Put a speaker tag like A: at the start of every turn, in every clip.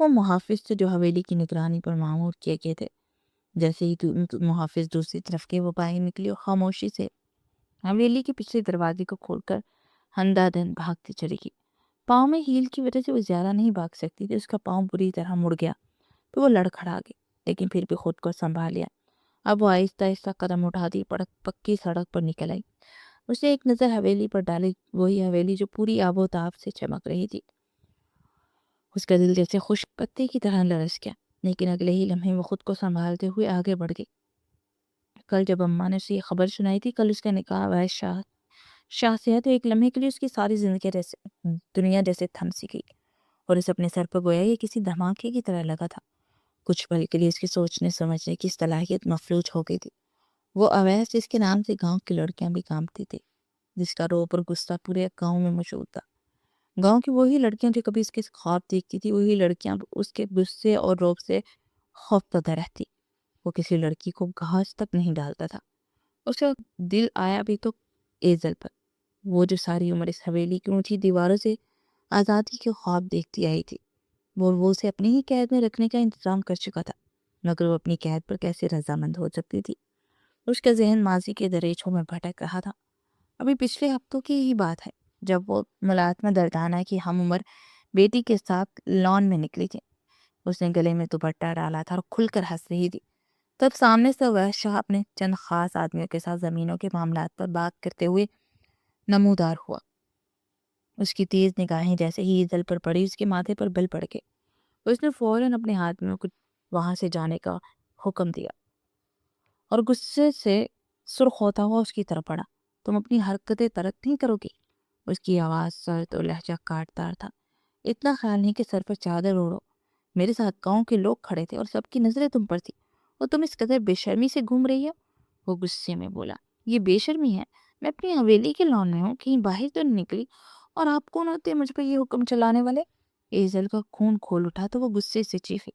A: وہ محافظ تھے جو حویلی کی نگرانی پر مامور کیے گئے تھے۔ جیسے ہی محافظ دوسری طرف کے وہ باہر نکلی اور خاموشی سے حویلی کے پچھلے دروازے کو کھول کر ہندا دن بھاگتی چلی گئی۔ پاؤں میں ہیل کی وجہ سے وہ زیادہ نہیں بھاگ سکتی تھی، اس کا پاؤں بری طرح مڑ گیا تو وہ لڑکھڑا گئی، لیکن پھر بھی خود کو سنبھال لیا۔ اب وہ آہستہ آہستہ قدم اٹھاتی پکی سڑک پر نکل آئی۔ اسے ایک نظر حویلی پر ڈالی، وہی حویلی جو پوری آب و تاب سے چمک رہی تھی۔ اس کا دل جیسے خشک پتے کی طرح لرز گیا، لیکن اگلے ہی لمحے وہ خود کو سنبھالتے ہوئے آگے بڑھ گئی۔ کل جب اماں نے اسے یہ خبر سنائی تھی، کل اس کا نکاح ویس شاہ سے ہے، تو ایک لمحے کے لیے اس کی ساری زندگی دنیا جیسے تھم سی گئی اور اس اپنے سر پر گویا یہ کسی دھماکے کی طرح لگا تھا۔ کچھ پل کے لیے اس کی سوچنے سمجھنے کی صلاحیت مفلوج ہو گئی تھی۔ وہ اویس جس کے نام سے گاؤں کی لڑکیاں بھی کانپتی تھی، جس کا روب اور غصہ پورے گاؤں میں موجود تھا۔ گاؤں کی وہی لڑکیاں جو کبھی اس کے خواب دیکھتی تھی، وہی لڑکیاں اس کے غصے اور روب سے خوفزدہ رہتی۔ وہ کسی لڑکی کو گھاس تک نہیں ڈالتا تھا۔ اس کا دل آیا بھی تو ایزل پر، وہ جو ساری عمر اس حویلی کی اونچی دیواروں سے آزادی کے خواب دیکھتی آئی تھی۔ وہ اسے اپنی ہی قید میں رکھنے کا انتظام کر چکا تھا، مگر وہ اپنی قید پر کیسے رضامند ہو سکتی تھی؟ اس کا ذہن ماضی کے دریچوں میں بھٹک رہا تھا۔ ابھی پچھلے ہفتوں کی ہی بات ہے جب وہ ملازمہ دردانہ کی ہم عمر بیٹی کے ساتھ لان میں نکلی تھی۔ اس نے گلے میں دوپٹہ ڈالا تھا اور کھل کر ہنس رہی تھی۔ تب سامنے سے اویس شاہ اپنے چند خاص آدمیوں کے ساتھ زمینوں کے معاملات پر بات کرتے ہوئے نمودار ہوا۔ اس کی تیز نگاہیں جیسے ہی ایزل پر پڑی، اس کے ماتھے پر بل پڑ گئے۔ اس نے فوراً اپنے آدمیوں کو وہاں سے جانے کا حکم دیا اور غصے سے سرخ ہوتا ہوا اس کی طرف پڑا۔ تم اپنی حرکتیں ترک نہیں کرو گی؟ اس کی آواز سرد اور لہجہ کاٹدار تھا۔ اتنا خیال نہیں کہ سر پر چادر اوڑھو۔ میرے ساتھ گاؤں کے لوگ کھڑے تھے اور سب کی نظریں تم پر تھی، اور تم اس قدر بے شرمی سے گھوم رہی ہو۔ وہ غصے میں بولا، یہ بے شرمی ہے؟ میں اپنی حویلی کے لان میں ہوں، کہیں باہر تو نہیں نکلی، اور آپ کون ہوتے ہیں مجھ پہ یہ حکم چلانے والے؟ ایزل کا خون کھول اٹھا تو وہ غصے سے چیخی۔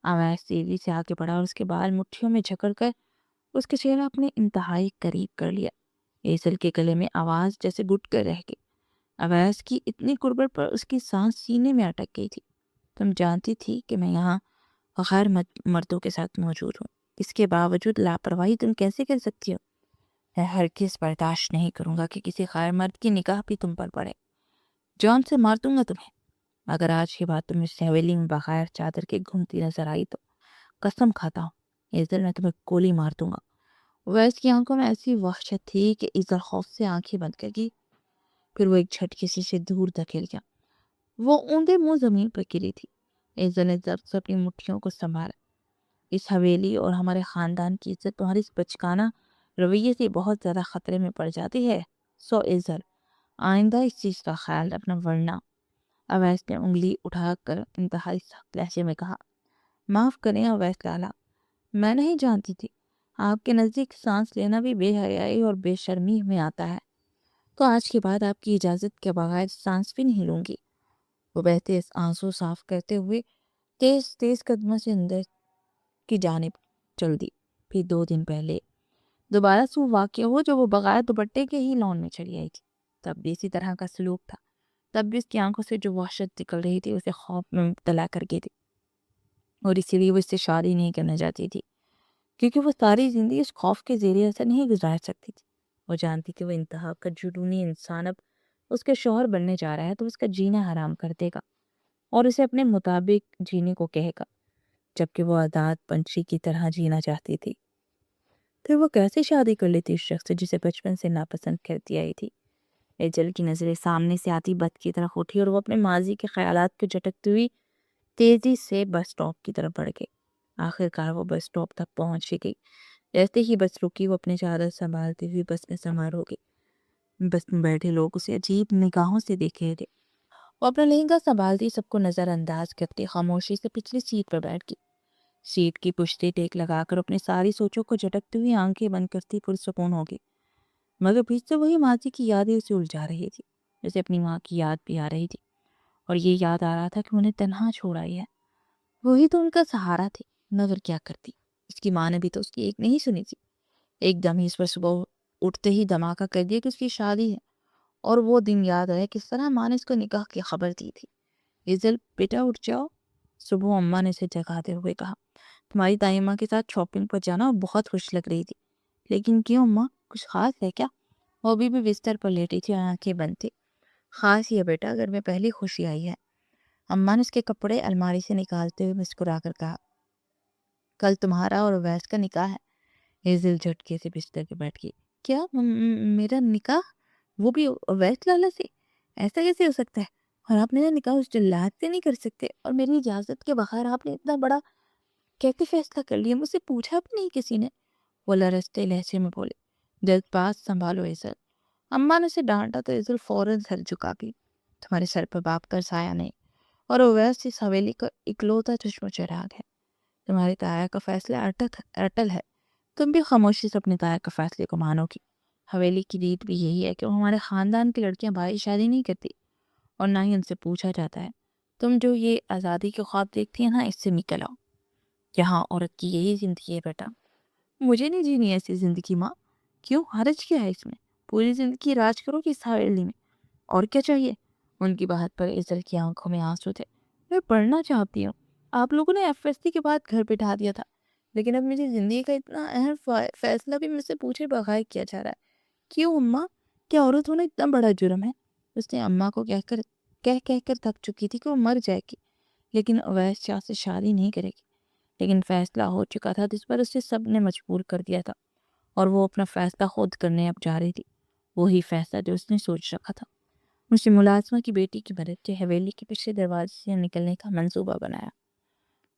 A: اویس تیزی سے آگے بڑھا اور اس کے بال مٹھیوں میں جکڑ کر اس کے چہرہ اپنے انتہائی قریب کر لیا۔ ایزل کے گلے میں آواز جیسے گھٹ کر رہ گئی۔ اویس کی اتنی قربت پر اس کی سانس سینے میں اٹک گئی تھی۔ تم جانتی تھی کہ میں یہاں غیر مردوں کے ساتھ موجود ہوں، اس کے باوجود لاپرواہی تم کیسے کر سکتی ہو؟ میں ہرگز برداشت نہیں کروں گا کہ کسی غیر مرد کی نگاہ بھی تم پر پڑے۔ جان سے مار دوں گا تمہیں۔ اگر آج کے بعد تم اس حویلی میں بغیر چادر کے گھومتی نظر آئی تو قسم کھاتا ہوں ایزل میں تمہیں گولی مار دوں گا۔ ویس کی آنکھوں میں ایسی وحشت تھی کہ ایزل خوف سے آنکھیں بند کر گئی، پھر وہ ایک جھٹکے سے دور دھکیل گیا۔ وہ اوندے منہ زمین پر گری تھی۔ ایزل نے ضرب سے اپنی مٹھیوں کو سنبھالا۔ اس حویلی اور ہمارے خاندان کی عزت تمہاری اس بچکانہ رویے سے بہت زیادہ خطرے میں پڑ جاتی ہے، سو ایزل آئندہ اس چیز کا خیال رکھنا، ورنہ۔ اویس نے انگلی اٹھا کر انتہائی سخت لہجے میں کہا، معاف کریں اویس لالا، میں نہیں جانتی تھی، آپ کے نزدیک سانس لینا بھی بے حیائی اور بے شرمی میں آتا ہے، تو آج کے بعد آپ کی اجازت کے بغیر سانس بھی نہیں لوں گی۔ وہ بہتے آنسو صاف کرتے ہوئے تیز تیز قدموں سے اندر کی جانب چل دی۔ پھر 2 دن پہلے دوبارہ سو واقع ہو جو وہ بغیر دوپٹے کے ہی لان میں چلی آئی تھی۔ تب بھی اسی طرح کا سلوک تھا، تب بھی اس کی آنکھوں سے جو وحشت نکل رہی تھی اسے خوف میں مبتلا کر گئی تھی، اور اسی لیے وہ اس سے شادی نہیں کرنا چاہتی تھی، کیونکہ وہ ساری زندگی اس خوف کے زیر اثر نہیں گزار سکتی تھی۔ وہ جانتی کہ وہ انتہا کا جنونی انسان اب اس کے شوہر بننے جا رہا ہے تو اس کا جینا حرام کر دے گا اور اسے اپنے مطابق جینے کو کہے گا، جبکہ وہ آزاد پنچھی کی طرح جینا چاہتی تھی۔ پھر وہ کیسے شادی کر لیتی اس شخص سے جسے بچپن سے ناپسند کرتی آئی تھی؟ ایجل کی نظریں سامنے سے آتی بت کی طرف اٹھی اور وہ اپنے ماضی کے خیالات کو جھٹکتی ہوئی تیزی سے بس اسٹاپ کی طرف بڑھ گئی۔ آخر کار وہ بس اسٹاپ تک پہنچ گئی۔ جیسے ہی بس رکی وہ اپنے چادر سنبھالتی ہوئی بس میں سوار ہو گئی۔ بس میں بیٹھے لوگ اسے عجیب نگاہوں سے دیکھ رہے تھے۔ وہ اپنا لہنگا سنبھالتی سب کو نظر انداز کرتی خاموشی سے پچھلی سیٹ پر بیٹھ گئی۔ سیٹ کی پشتی ٹیک لگا کر اپنی ساری سوچوں کو جھٹکتی ہوئی آنکھیں بند کرتی پرسکون ہو گئی، مگر بیچ سے وہی ماضی کی یادیں اسے الجھا رہی تھی، جیسے اپنی ماں کی یاد بھی آ رہی تھی، اور یہ یاد آ رہا تھا کہ انہیں تنہا چھوڑ آئی ہے۔ وہی تو ان کا سہارا تھی، مگر کیا کرتی، اس کی ماں نے بھی تو اس کی ایک نہیں سنی تھی۔ ایک دم ہی اس پر صبح اٹھتے ہی دھماکہ کر دیا کہ اس کی شادی ہے، اور وہ دن یاد آیا کس طرح ماں نے اس کو نکاح کی خبر دی تھی۔ ایزل بیٹا اٹھ جاؤ، صبح اماں نے اسے جگاتے ہوئے کہا، تمہاری دائی اماں کے ساتھ شاپنگ پر جانا بہت خوش لگ رہی تھی، لیکن کیوں اماں، کچھ خاص ہے کیا؟ وہ ابھی بھی بستر پر لیٹی تھی اور آنکھیں بند تھی۔ خاص یہ بیٹا، گھر میں پہلی خوشی آئی ہے۔ اماں نے اس کے کپڑے الماری سے نکالتے ہوئے مسکرا کر کہا، کل تمہارا اور اویس کا نکاح ہے۔ ہیزل جھٹکے سے بستر پہ بیٹھ گئی۔ کیا میرا نکاح؟ وہ بھی اویس لالا سے؟ ایسا کیسے ہو سکتا ہے؟ اور آپ میرا نکاح اس جلاد سے نہیں کر سکتے؟ اور میری اجازت کے بغیر آپ نے اتنا بڑا کیسے فیصلہ کر لیا؟ مجھ سے پوچھا بھی نہیں کسی نے؟ وہ لرزتے لہجے میں بولے، جذبات سنبھالو ایزل۔ اماں نے اسے ڈانٹا تو ایزل فوراً سر جھکا گئی۔ تمہارے سر پر باپ کا سایہ نہیں، اور اویس اس حویلی کا اکلوتا چشم و چراغ ہے۔ تمہاری تایا کا فیصلہ اٹل ہے، تم بھی خاموشی سے اپنے تایا کا فیصلے کو مانو گی۔ حویلی کی ریت بھی یہی ہے کہ وہ ہمارے خاندان کی لڑکیاں بھائی شادی نہیں کرتی، اور نہ ہی ان سے پوچھا جاتا ہے۔ تم جو یہ آزادی کے خواب دیکھتی ہیں نا، اس سے نکل آؤ۔ یہاں عورت کی یہی زندگی ہے بیٹا۔ مجھے نہیں جینی ایسی زندگی ماں۔ کیوں؟ حرج کیا ہے اس میں؟ پوری زندگی راج کرو گی اس حویلی میں، اور کیا چاہیے؟ ان کی بات پر ایزل کی آنکھوں میں آنسو تھے۔ میں پڑھنا چاہتی ہوں۔ آپ لوگوں نے ایف ایس سی کے بعد گھر بٹھا دیا تھا، لیکن اب میری زندگی کا اتنا اہم فیصلہ بھی مجھ سے پوچھے بغیر کیا جا رہا ہے۔ کیوں اماں؟ کیا عورت ہونا اتنا بڑا جرم ہے؟ اس نے اماں کو کہہ کر تھک چکی تھی کہ وہ مر جائے گی، لیکن اویس شاہ سے شادی نہیں کرے گی۔ لیکن فیصلہ ہو چکا تھا جس پر اسے سب نے مجبور کر دیا تھا، اور وہ اپنا فیصلہ خود کرنے اب جا رہی تھی۔ وہی فیصلہ جو اس نے سوچ رکھا تھا۔ اس نے ملازمہ کی بیٹی کی مدد سے حویلی کے پچھلے دروازے سے نکلنے کا منصوبہ بنایا۔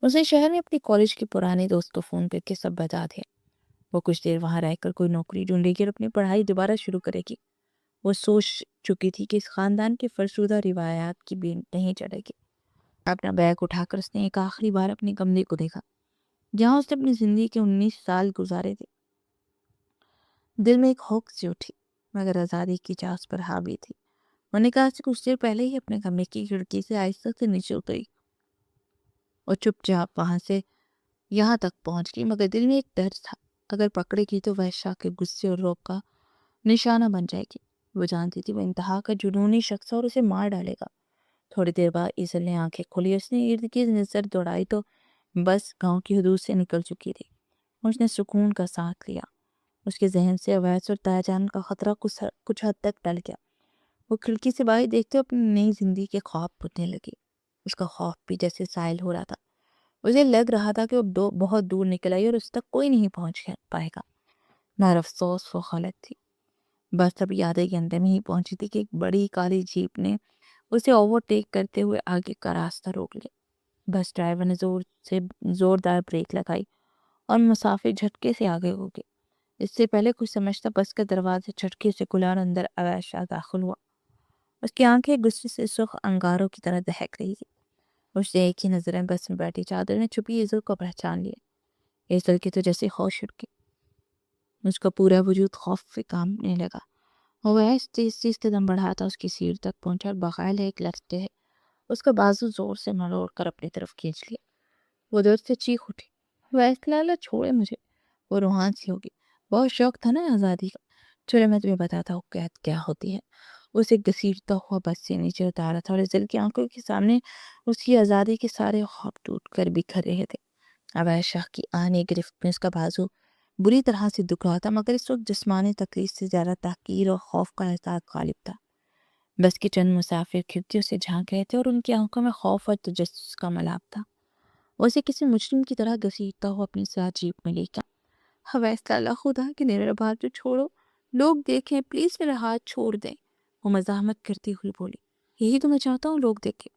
A: اس نے شہر میں اپنی کالج کے پرانے دوست کو فون کر کے سب بتا دیا۔ وہ کچھ دیر وہاں رہ کر کوئی نوکری ڈھونڈے گی اور اپنی پڑھائی دوبارہ شروع کرے گی۔ وہ سوچ چکی تھی کہ اس خاندان کے فرسودہ روایات کی بھی نہیں چڑھے گی۔ اپنا بیگ اٹھا کر اس نے ایک آخری بار اپنے کمرے کو دیکھا، جہاں اس نے اپنی زندگی کے 19 سال گزارے تھے۔ دل میں ایک ہوک سی اٹھی، مگر آزادی کی چاس پر حاوی تھی۔ وہ نکاح سے کچھ دیر پہلے ہی اپنے کمرے کی کھڑکی سے آہستہ سے نیچے اتری اور چپ چاپ وہاں سے یہاں تک پہنچ گئی، مگر دل میں ایک ڈر تھا، اگر پکڑے گی تو وہ شاہ کے غصے اور روب کا نشانہ بن جائے گی۔ وہ جانتی تھی وہ انتہا کا جنونی شخص اور اسے مار ڈالے گا۔ تھوڑی دیر بعد ایزل نے آنکھیں کھولی، اس نے ارد گرد نظر دوڑائی تو بس گاؤں کی حدود سے نکل چکی تھی۔ اس نے سکون کا ساتھ لیا۔ اس کے ذہن سے اویس اور تایا جان کا خطرہ کچھ حد تک ٹل گیا۔ وہ کھڑکی سے باہر دیکھتے اپنی نئی زندگی کے خواب بننے لگی۔ اس کا خوف بھی جیسے سائل ہو رہا تھا۔ اسے لگ رہا تھا کہ وہ بہت دور نکل آئی اور اس تک کوئی نہیں پہنچ پائے گا، مگر افسوس وہ غلط تھی۔ بس ابھی آدھے گھنٹے میں ہی پہنچی تھی کہ ایک بڑی کالی جیپ نے اسے اوورٹیک کرتے ہوئے آگے کا راستہ روک لیا۔ بس ڈرائیور نے زوردار بریک لگائی اور مسافر جھٹکے سے آگے ہو گئے۔ اس سے پہلے کچھ سمجھتا بس کا دروازہ جھٹکے سے کھلا اور اندر اویس شاہ داخل ہوا۔ اس کی آنکھیں غصے سے سرخ انگاروں کی طرح دہک رہی تھی۔ اس نے ایک ہی نظر میں بس میں بیٹھی چادر میں چھپی ایزل کو پہچان لیا۔ ایزل کی تو جیسے ہوش اڑ گئی، اس کا پورا وجود خوف سے کانپنے لگا۔ وہ تیز قدم بڑھاتا اس کی سیٹ تک پہنچا اور بغیر ایک لرزتے اس کا بازو زور سے مروڑ کر اپنی طرف کھینچ لیا۔ وہ درد سے چیخ اٹھی، ویس لالا چھوڑے مجھے۔ وہ روحان سی ہوگی، بہت شوق تھا نا آزادی کا، چلے میں تمہیں بتاتا ہوں قید کیا ہوتی ہے۔ اسے گھسیٹتا ہوا بس سے نیچے اتارا تھا اور ایزل کی آنکھوں کے سامنے اس کی آزادی کے سارے خواب ٹوٹ کر بکھر رہے تھے۔ اویس شاہ کی آنے گرفت میں اس کا بازو بری طرح سے دکھ رہا تھا، مگر اس وقت جسمانی تکلیف سے زیادہ تحقیر اور خوف کا احساس غالب تھا۔ بس کے چند مسافر کھڑکیوں سے جھانک رہے تھے اور ان کی آنکھوں میں خوف اور تجسس کا ملاب تھا۔ وہ اسے کسی مجرم کی طرح گھسیٹتا ہوا اپنی ساتھ جیپ میں لے گیا۔ اویس لالا خدا کہ میرا بات تو چھوڑو، لوگ دیکھیں، پلیز میرا ہاتھ چھوڑ دیں، وہ مزاحمت کرتی ہوئی بولی۔ یہی تو میں چاہتا ہوں، لوگ دیکھیں۔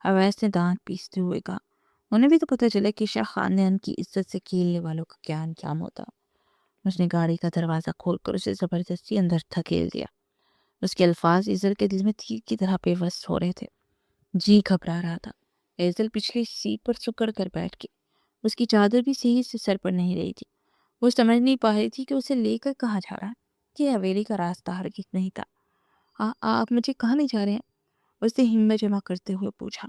A: اویس نے دانت پیستے ہوئے کہا، انہیں بھی تو پتہ چلے کہ شاہ خاندان کی عزت سے کھیلنے والوں کا کیا انجام ہوتا۔ اس نے گاڑی کا دروازہ کھول کر اسے زبردستی اندر دھکیل دیا۔ اس کے الفاظ ایزل کے دل میں تیر کی طرح پیوست ہو رہے تھے۔ جی گھبرا رہا تھا۔ ایزل پچھلی سیٹ پر سکڑ کر بیٹھ گئی۔ اس کی چادر بھی صحیح سے سر پر نہیں رہی تھی۔ وہ سمجھ نہیں پا رہی تھی کہ اسے لے کر کہاں جا رہا ہے۔ یہ حویلی کا راستہ ہرگز نہیں تھا۔ آپ مجھے کہاں لے جا رہے ہیں؟ اس نے ہمت جمع کرتے ہوئے پوچھا۔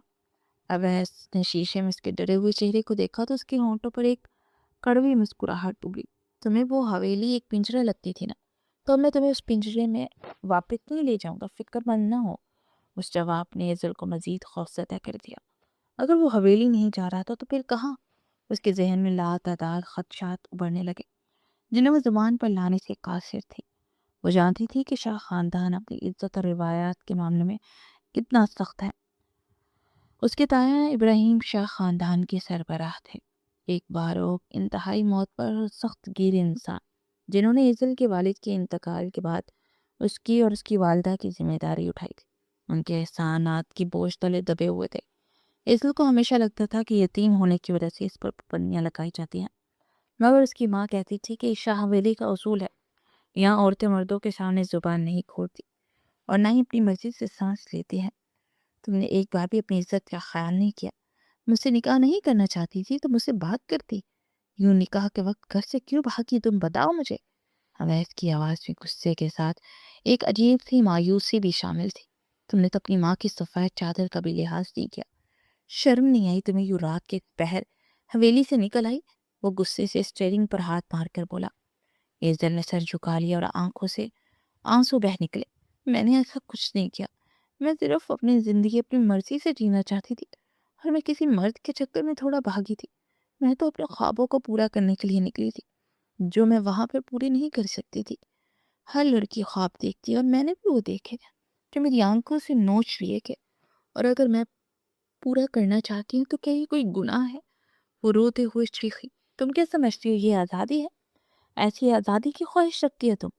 A: اویس نے شیشے میں اس کے ڈرے ہوئے چہرے کو دیکھا تو اس کے ہونٹوں پر ایک کڑوی مسکراہٹ ابھری۔ تمہیں وہ حویلی ایک پنجرہ لگتی تھی نا، تو میں تمہیں اس پنجرے میں واپس نہیں لے جاؤں گا، فکر مند نہ ہو۔ اس جواب نے ایزل کو مزید خوفزدہ کر دیا۔ اگر وہ حویلی نہیں جا رہا تھا تو پھر کہاں؟ اس کے ذہن میں لاتعداد خدشات ابھرنے لگے جنہیں وہ زبان پر لانے سے قاصر تھی۔ وہ جانتی تھی کہ شاہ خاندان اپنی عزت اور روایات کے معاملے میں کتنا سخت ہے۔ اس کے تایا ابراہیم شاہ خاندان کے سربراہ تھے، ایک باروک انتہائی موت پر سخت گیر انسان، جنہوں نے ایزل کے والد کے انتقال کے بعد اس کی اور اس کی والدہ کی ذمہ داری اٹھائی تھی۔ ان کے احسانات کی بوجھ تلے دبے ہوئے تھے۔ ایزل کو ہمیشہ لگتا تھا کہ یتیم ہونے کی وجہ سے اس پر پابندیاں لگائی جاتی ہیں، مگر اس کی ماں کہتی تھی کہ شاہ حویلی کا اصول ہے، یہاں عورتیں مردوں کے سامنے زبان نہیں کھولتی اور نہ ہی اپنی مرضی سے سانس لیتی ہیں۔ تم نے ایک بار بھی اپنی عزت کا خیال نہیں کیا، مجھ سے نکاح نہیں کرنا چاہتی تھی تو مجھ سے بات کرتی، یوں نکاح کے وقت گھر سے کیوں بھاگی تم بتاؤ مجھے۔ اویس کی آواز میں غصے کے ساتھ ایک عجیب سی مایوسی بھی شامل تھی۔ تم نے تو اپنی ماں کی سفید چادر کا بھی لحاظ نہیں کیا، شرم نہیں آئی تمہیں؟ یوں رات کے پہر حویلی سے نکل آئی۔ وہ غصے سے اسٹیئرنگ پر ہاتھ مار کر بولا۔ ایزل نے سر جھکا لیا اور آنکھوں سے آنسو بہہ نکلے۔ میں نے ایسا کچھ نہیں کیا، میں صرف اپنی زندگی اپنی مرضی سے جینا چاہتی تھی اور میں کسی مرد کے چکر میں تھوڑا بھاگی تھی۔ میں تو اپنے خوابوں کو پورا کرنے کے لیے نکلی تھی جو میں وہاں پہ پوری نہیں کر سکتی تھی۔ ہر لڑکی خواب دیکھتی ہے اور میں نے بھی وہ دیکھے جو میری آنکھوں سے نوچ لیے گئے، اور اگر میں پورا کرنا چاہتی ہوں تو کیا یہ کوئی گناہ ہے؟ وہ روتے ہوئے چیخی۔ تم کیا سمجھتی ہو یہ آزادی ہے؟ ایسی آزادی کی خواہش رکھتی ہے تم؟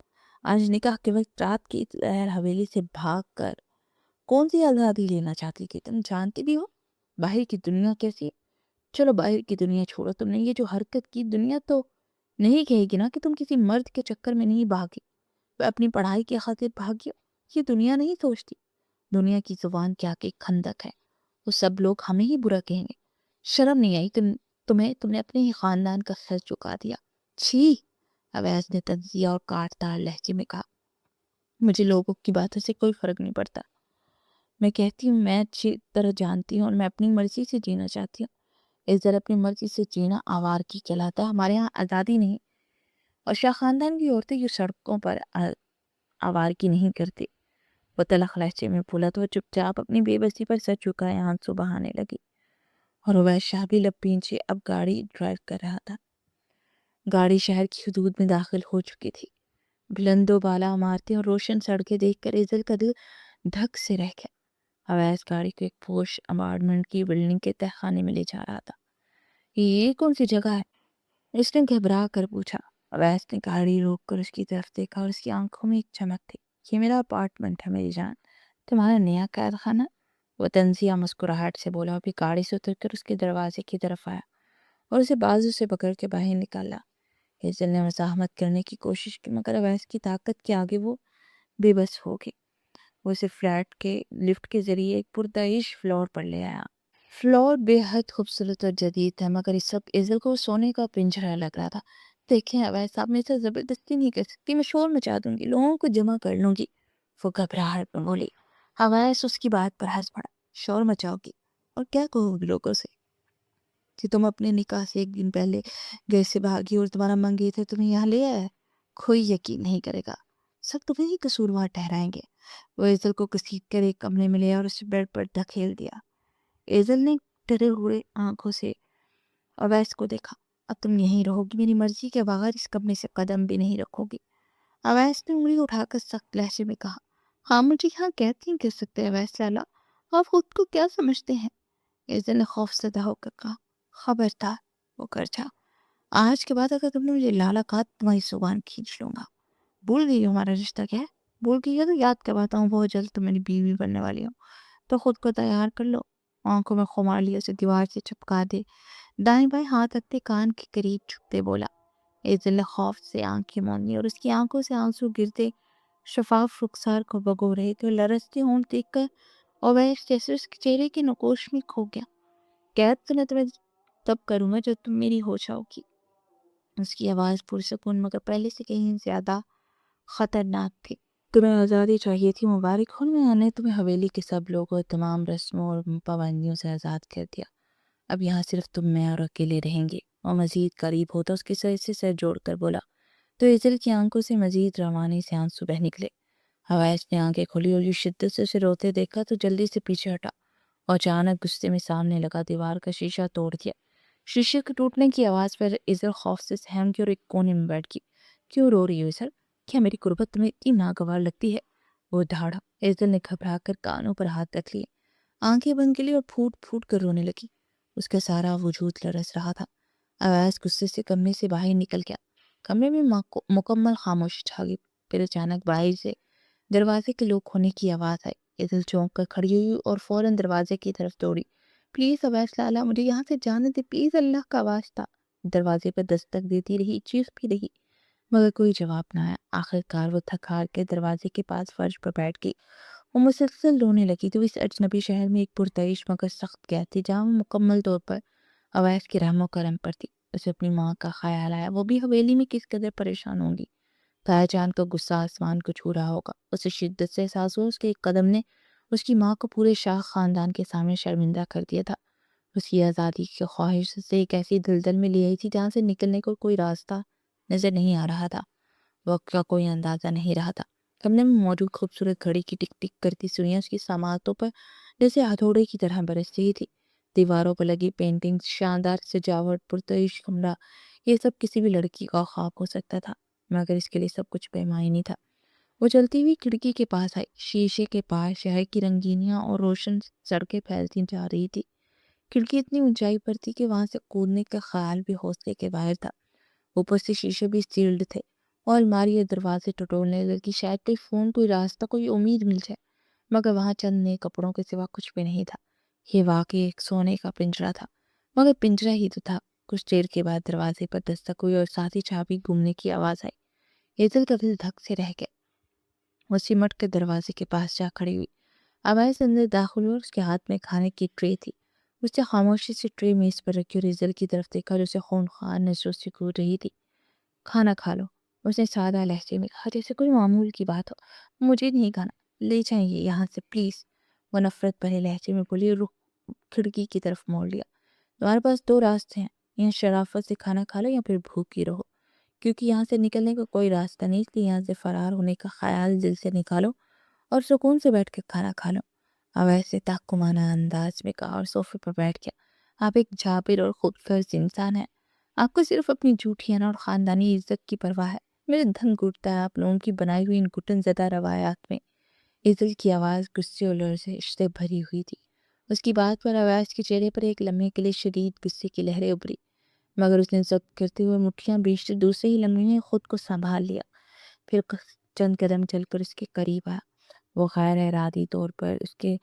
A: آج نکاح کے وقت رات کی لہر حویلی سے بھاگ کر کون سی آزادی لینا چاہتی تھی؟ تم جانتی بھی ہو باہر کی دنیا کیسی ہے؟ چلو باہر کی دنیا چھوڑو، تم نے یہ جو حرکت کی، دنیا تو نہیں کہے گی نا کہ تم کسی مرد کے چکر میں نہیں بھاگی، اپنی پڑھائی کی خاطر بھاگی ہو۔ یہ دنیا نہیں سوچتی۔ دنیا کی زبان کیا کہ کھندک ہے، وہ سب لوگ ہمیں ہی برا کہیں گے۔ شرم نہیں آئی تم نے اپنے ہی خاندان کا سر چکا دیا؟ چھی! اویس نے تنزیہ اور کاٹدار لہجے میں کہا۔ مجھے لوگوں کی باتوں سے کوئی فرق نہیں پڑتا، میں کہتی ہوں میں اچھی طرح جانتی ہوں اور میں اپنی مرضی سے جینا چاہتی ہوں۔ اس طرح اپنی مرضی سے جینا آوارگی کہلاتا ہے، ہمارے ہاں آزادی نہیں۔ اور شاہ خاندان کی عورتیں یہ سڑکوں پر آوارگی نہیں کرتی۔ وہ تلخ لہجے میں بولا تو وہ چپ چاپ اپنی بے بسی پر سر چکائے آنسو بہانے لگی، اور اویس شاہ بھی لب پیچھے اب گاڑی ڈرائیو کر رہا تھا۔ گاڑی شہر کی حدود میں داخل ہو چکی تھی۔ بلند و بالا عمارتیں اور روشن سڑکیں دیکھ کر ایزل کا دل دھک سے رہ گیا۔ اویس گاڑی کو ایک پوش اپارٹمنٹ کی بلڈنگ کے تہہ خانے میں لے جا رہا تھا۔ یہ کون سی جگہ ہے؟ اس نے گھبرا کر پوچھا۔ اویس نے گاڑی روک کر اس کی طرف دیکھا اور اس کی آنکھوں میں ایک چمک تھی۔ یہ میرا اپارٹمنٹ ہے میری جان، تمہارا نیا قید خانہ؟ وہ تنزیہ مسکراہٹ سے بولا اور پھر گاڑی سے اتر کر اس کے دروازے کی طرف آیا اور اسے بازو سے پکڑ کے باہر نکالا۔ ہیزل نے مزاحمت کرنے کی کوشش کی مگر اویس کی طاقت کے آگے وہ بے بس ہو گئی۔ وہ اسے فلیٹ کے لفٹ کے ذریعے ایک پرتعیش فلور پر لے آیا۔ فلور بے حد خوبصورت اور جدید تھا مگر اس وقت ایزل کو سونے کا پنجرہ لگ رہا تھا۔ دیکھیں اویس، آپ میرے ساتھ زبردستی نہیں کر سکتی، میں شور مچا دوں گی، لوگوں کو جمع کر لوں گی، وہ گھبراہٹ میں بولی۔ اویس اس کی بات پر ہنس پڑا۔ شور مچاؤ گی اور کیا کہو گی لوگوں سے کہ تم اپنے نکاح سے ایک دن پہلے گھر سے بھاگی اور تمہارا منگیتر تمہیں یہاں لے آیا ہے؟ کوئی یقین نہیں کرے گا، سب تمہیں ہی قصوروار ٹھہرائیں گے۔ وہ ایزل کو گھسیٹ کر ایک کمرے میں لے آیا اور اسے بیڈ پر دھکیل دیا۔ ایزل نے ڈرے ہوئے آنکھوں سے اویس کو دیکھا۔ اب تم یہیں رہو گی، میری مرضی کے بغیر اس کمرے سے قدم بھی نہیں رکھو گی۔ اویس نے انگلی اٹھا کر سخت لہجے میں کہا۔ ہاں مجھے یہاں قید نہیں کر سکتے اویس لالا، آپ خود کو کیا سمجھتے ہیں؟ ایزل نے خوف زدہ ہو کر کہا۔ خبردار، وہ گرجا، آج کے بعد اگر تم نے مجھے لالا کہا تو تمہاری زبان کھینچ لوں گا۔ بھول گئی ہو ہمارا رشتہ کیا ہے؟ بھول گئی ہو تو یاد کرواتا ہوں، بہت جلد تم میری بیوی بننے والی ہو، تو خود کو تیار کر لو۔ آنکھوں میں خمار لیا اسے دیوار سے چپکا دے، دائیں بائیں ہاتھ رکھتے کان کے قریب چھپتے بولا۔ ایزل نے خوف سے آنکھیں موندی اور اس کی آنکھوں سے آنسو گرتے شفاف رخسار کو بگو رہے تھے۔ لرزتے ہونٹ دیکھ کر اویس جیسے اس کے چہرے کی نقوش میں کھو گیا۔ قید تو میں تمہیں تب کروں گا جب تم میری ہو جاؤ گی۔ اس کی آواز پرسکون مگر پہلے سے کہیں زیادہ خطرناک تھی۔ تمہیں آزادی چاہیے تھی، مبارک ہو، میں نے تمہیں حویلی کے سب لوگوں، تمام رسموں اور پابندیوں سے آزاد کر دیا۔ اب یہاں صرف تم میں اور اکیلے رہیں گے۔ اور مزید قریب ہوتا اس کے سر سے سر جوڑ کر بولا تو ایزل کی آنکھوں سے مزید روانی سے آنسو بہہ نکلے۔ اویس نے آنکھیں کھولی اور یوں شدت سے اسے روتے دیکھا تو جلدی سے پیچھے ہٹا اور اچانک غصے میں سامنے لگا دیوار کا شیشہ توڑ دیا۔ شیشے کے ٹوٹنے کی آواز پر ایزل خوف سے سہم کی اور ایک کونے میں بیٹھ گئی۔ کیوں رو رہی ہو ایزل؟ کیا میری غربت تمہیں اتنی ناگوار لگتی ہے؟ وہ دھاڑا۔ ایزل نے گھبرا کر کانوں پر ہاتھ رکھ لیے، آنکھیں بند کی لی اور پھوٹ پھوٹ کر رونے لگی۔ اس کا سارا وجود لرز رہا تھا۔ اویس غصے سے کمرے سے باہر نکل گیا۔ کمرے میں مکمل خاموشی چھا گئی۔ پھر اچانک باہر سے دروازے کے لوک ہونے کی آواز آئی۔ ایزل چونک کر کھڑی ہوئی اور فوراً دروازے کی طرف دوڑی۔ پلیز اویس لالا، مجھے یہاں سے جانے دے، پلیز، اللہ کا واسطہ۔ دروازے پر دستک دیتی رہی، چیختی رہی، مگر کوئی جواب نہ آیا۔ آخر کار وہ تھک ہار کے دروازے کے پاس فرش پر بیٹھ گئی۔ وہ مسلسل رونے لگی تو اس اجنبی شہر میں ایک پرتعیش مگر سخت قید تھی، جہاں وہ مکمل طور پر اویس کے رحم و کرم پر تھی۔ اسے اپنی ماں کا خیال آیا، وہ بھی حویلی میں کس قدر پریشان ہوں گی۔ تایا جان کا غصہ آسمان کو چھو رہا ہوگا۔ اسے شدت سے احساس ہوا اس کے ایک قدم نے اس کی ماں کو پورے شاہ خاندان کے سامنے شرمندہ کر دیا تھا۔ اس کی آزادی کی خواہش سے ایک ایسی دلدل میں لی آئی تھی جہاں سے نکلنے کو کوئی راستہ نظر نہیں آ رہا تھا، وقت کا کوئی اندازہ نہیں رہا تھا۔ کمرے میں موجود خوبصورت گھڑی کی ٹک ٹک کرتی سوئیاں اس کی سماعتوں پر جیسے ہتھوڑے کی طرح برس رہی تھی۔ دیواروں پر لگی پینٹنگ، شاندار سجاوٹ، پرتعیش کمرہ، یہ سب کسی بھی لڑکی کا خواب ہو سکتا تھا، مگر اس کے لیے سب کچھ بے معنی تھا۔ وہ چلتی ہوئی کھڑکی کے پاس آئی۔ شیشے کے پاس شہر کی رنگینیاں اور روشن سڑکیں پھیلتی جا رہی تھی۔ کھڑکی اتنی اونچائی پر تھی کہ وہاں سے کودنے کا خیال بھی حوصلے کے باہر تھا۔ اوپر سے شیشے بھی سیلڈ تھے اور الماری اور دروازے ٹٹولنے لگی، شاید کوئی فون، کوئی راستہ، کوئی امید مل جائے، مگر وہاں چند نئے کپڑوں کے سوا کچھ بھی نہیں تھا۔ یہ واقعی ایک سونے کا پنجرہ تھا، مگر پنجرہ ہی تو تھا۔ کچھ دیر کے بعد دروازے پر دستک ہوئی اور ساتھ ہی چابی گھومنے کی آواز آئی۔ ایزل کا دل دھک سے رہ گیا۔ وہ سمٹ کر دروازے کے پاس جا کھڑی ہوئی۔ اویس اندر داخل ہوئی اور اس کے ہاتھ میں کھانے کی ٹرے تھی۔ اس نے خاموشی سے ٹرے میز پر رکھی اور ایزل کی طرف دیکھا جو اسے خونخوار نظروں سے گھور رہی تھی۔ کھانا کھا لو، اس نے سادہ لہجے میں کہا، جیسے کوئی معمول کی بات ہو۔ مجھے نہیں کھانا، لے جائیں یہاں سے پلیز، وہ نفرت بھرے لہجے میں بولی اور رخ کھڑکی کی طرف موڑ لیا۔ تمہارے پاس دو راستے ہیں، یا شرافت سے کھانا کھا لو یا پھر بھوکی رہو، کیونکہ یہاں سے نکلنے کا کوئی راستہ نہیں، اس لیے یہاں سے فرار ہونے کا خیال دل سے نکالو اور سکون سے بیٹھ کے کھانا کھا لو۔ اویس نے تحقیرانہ انداز میں کہا اور صوفے پر بیٹھ گیا۔ آپ ایک جابر اور خودغرض انسان ہیں، آپ کو صرف اپنی جھوٹی انا اور خاندانی عزت کی پرواہ ہے۔ میرے دھن گھٹتا ہے آپ لوگوں کی بنائی ہوئی ان گھٹن زدہ روایات میں۔ ایزل کی آواز غصے اور لرزش سے بھری ہوئی تھی۔ اس کی بات پر اویس کے چہرے پر ایک لمحے کے لیے شدید غصے کی لہریں ابھری، مگر اس نے ضبط کرتے ہوئے مٹھیاں بیچتے دوسرے ہی لمحے میں خود کو سنبھال لیا۔ پھر چند قدم چل کر اس کے قریب آیا۔ وہ غیر ارادی طور پر اس کے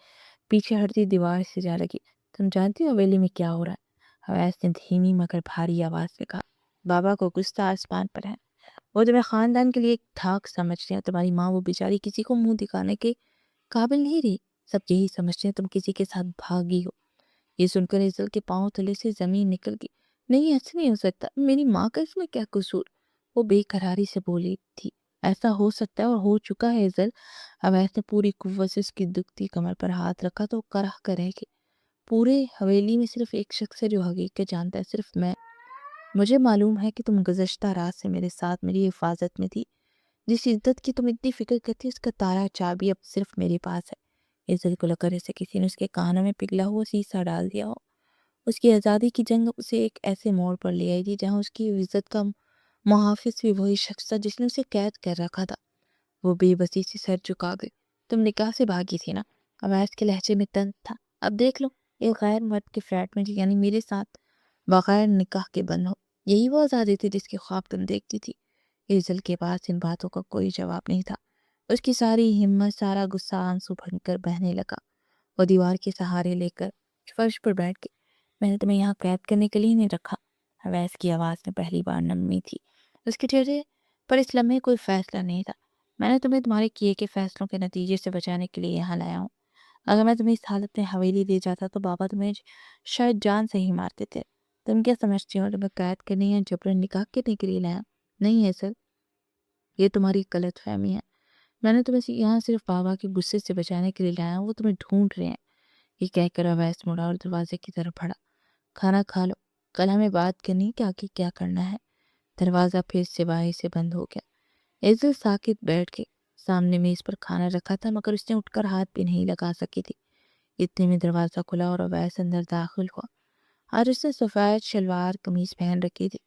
A: پیچھے ہٹتی دیوار سے جا لگی۔ تم جانتی ہو حویلی میں کیا ہو رہا ہے؟ اویس نے دھیمی مگر بھاری آواز میں کہا۔ بابا کو غصہ آسمان پر ہے، وہ تمہیں خاندان کے لیے ایک دھاک سمجھتے ہیں۔ تمہاری ماں وہ بیچاری کسی کو منہ دکھانے کے قابل نہیں رہی، سب یہی سمجھتے ہیں تم کسی کے ساتھ بھاگی ہو۔ یہ سن کر ایزل کے پاؤں تلے سے زمین نکل گئی۔ نہیں، ایسا نہیں ہو سکتا، میری ماں کا اس میں کیا قصور؟ وہ بے قراری سے بولی تھی۔ ایسا ہو سکتا ہے اور ہو چکا ہے ایزل۔ اویس نے پوری قوت سے اس کی دکھتی کمر پر ہاتھ رکھا تو کرہ کر رہ گئی۔ پورے حویلی میں صرف ایک شخص ہے جو حقیقت جانتا ہے، صرف میں۔ مجھے معلوم ہے کہ تم گزشتہ رات سے میرے ساتھ میری حفاظت میں تھی، جس عزت کی تم اتنی فکر کرتی اس کا تالا چابی اب صرف میرے پاس ہے۔ ایزل کو لگا جیسے کسی نے اس کے کانوں میں پگھلا ہوا سیسا ڈال دیا ہو۔ اس کی آزادی کی جنگ اسے ایک ایسے موڑ پر لے آئی تھی جہاں اس کی عزت کا محافظ بھی وہی شخص تھا جس نے اسے قید کر رکھا تھا۔ وہ بے بسی سے سر جھکا گئی۔ تم نکاح سے بھاگی تھی نا؟ اویس کے لہجے میں طنز تھا۔ اب دیکھ لو، ایک غیر مرد کے فلیٹ میں یعنی میرے ساتھ بغیر نکاح کے بند ہو۔ یہی وہ آزادی تھی جس کی خواب تم دیکھتی تھی۔ ایزل کے پاس ان باتوں کا کوئی جواب نہیں تھا۔ اس کی ساری ہمت، سارا غصہ آنسو بن کر بہنے لگا۔ وہ دیوار کے سہارے لے کر فرش پر بیٹھ گئی۔ میں نے تمہیں یہاں قید کرنے کے لیے نہیں رکھا۔ اویس کی آواز میں پہلی بار نرمی تھی۔ اس کے چہرے پر اس لمحے کوئی فیصلہ نہیں تھا۔ میں نے تمہیں تمہارے کیے کے فیصلوں کے نتیجے سے بچانے کے لیے یہاں لایا ہوں۔ اگر میں تمہیں اس حالت میں حویلی لے جاتا تو بابا تمہیں شاید جان سے ہی مارتے تھے۔ تم کیا سمجھتی ہو تمہیں قید کرنے یا جبرن نکاح کرنے کے لیے لایا؟ نہیں ہے سر، یہ تمہاری غلط فہمی ہے۔ میں نے تمہیں یہاں صرف بابا کے غصے سے بچانے کے لیے لایا ہوں، وہ تمہیں ڈھونڈ رہے ہیں۔ یہ کہہ کر اویس مڑا اور دروازے کی طرف بڑھا۔ کھانا کھا لو، کل ہمیں بات کرنی کہ آگے کیا کرنا ہے۔ دروازہ پھر سے باہر سے بند ہو گیا۔ ایزل ساکت بیٹھ گئی۔ سامنے میز پر کھانا رکھا تھا مگر اس نے اٹھ کر ہاتھ بھی نہیں لگا سکی تھی۔ اتنے میں دروازہ کھلا اور اویس اندر داخل ہوا۔ آج اس نے سفید شلوار قمیض پہن رکھی تھی۔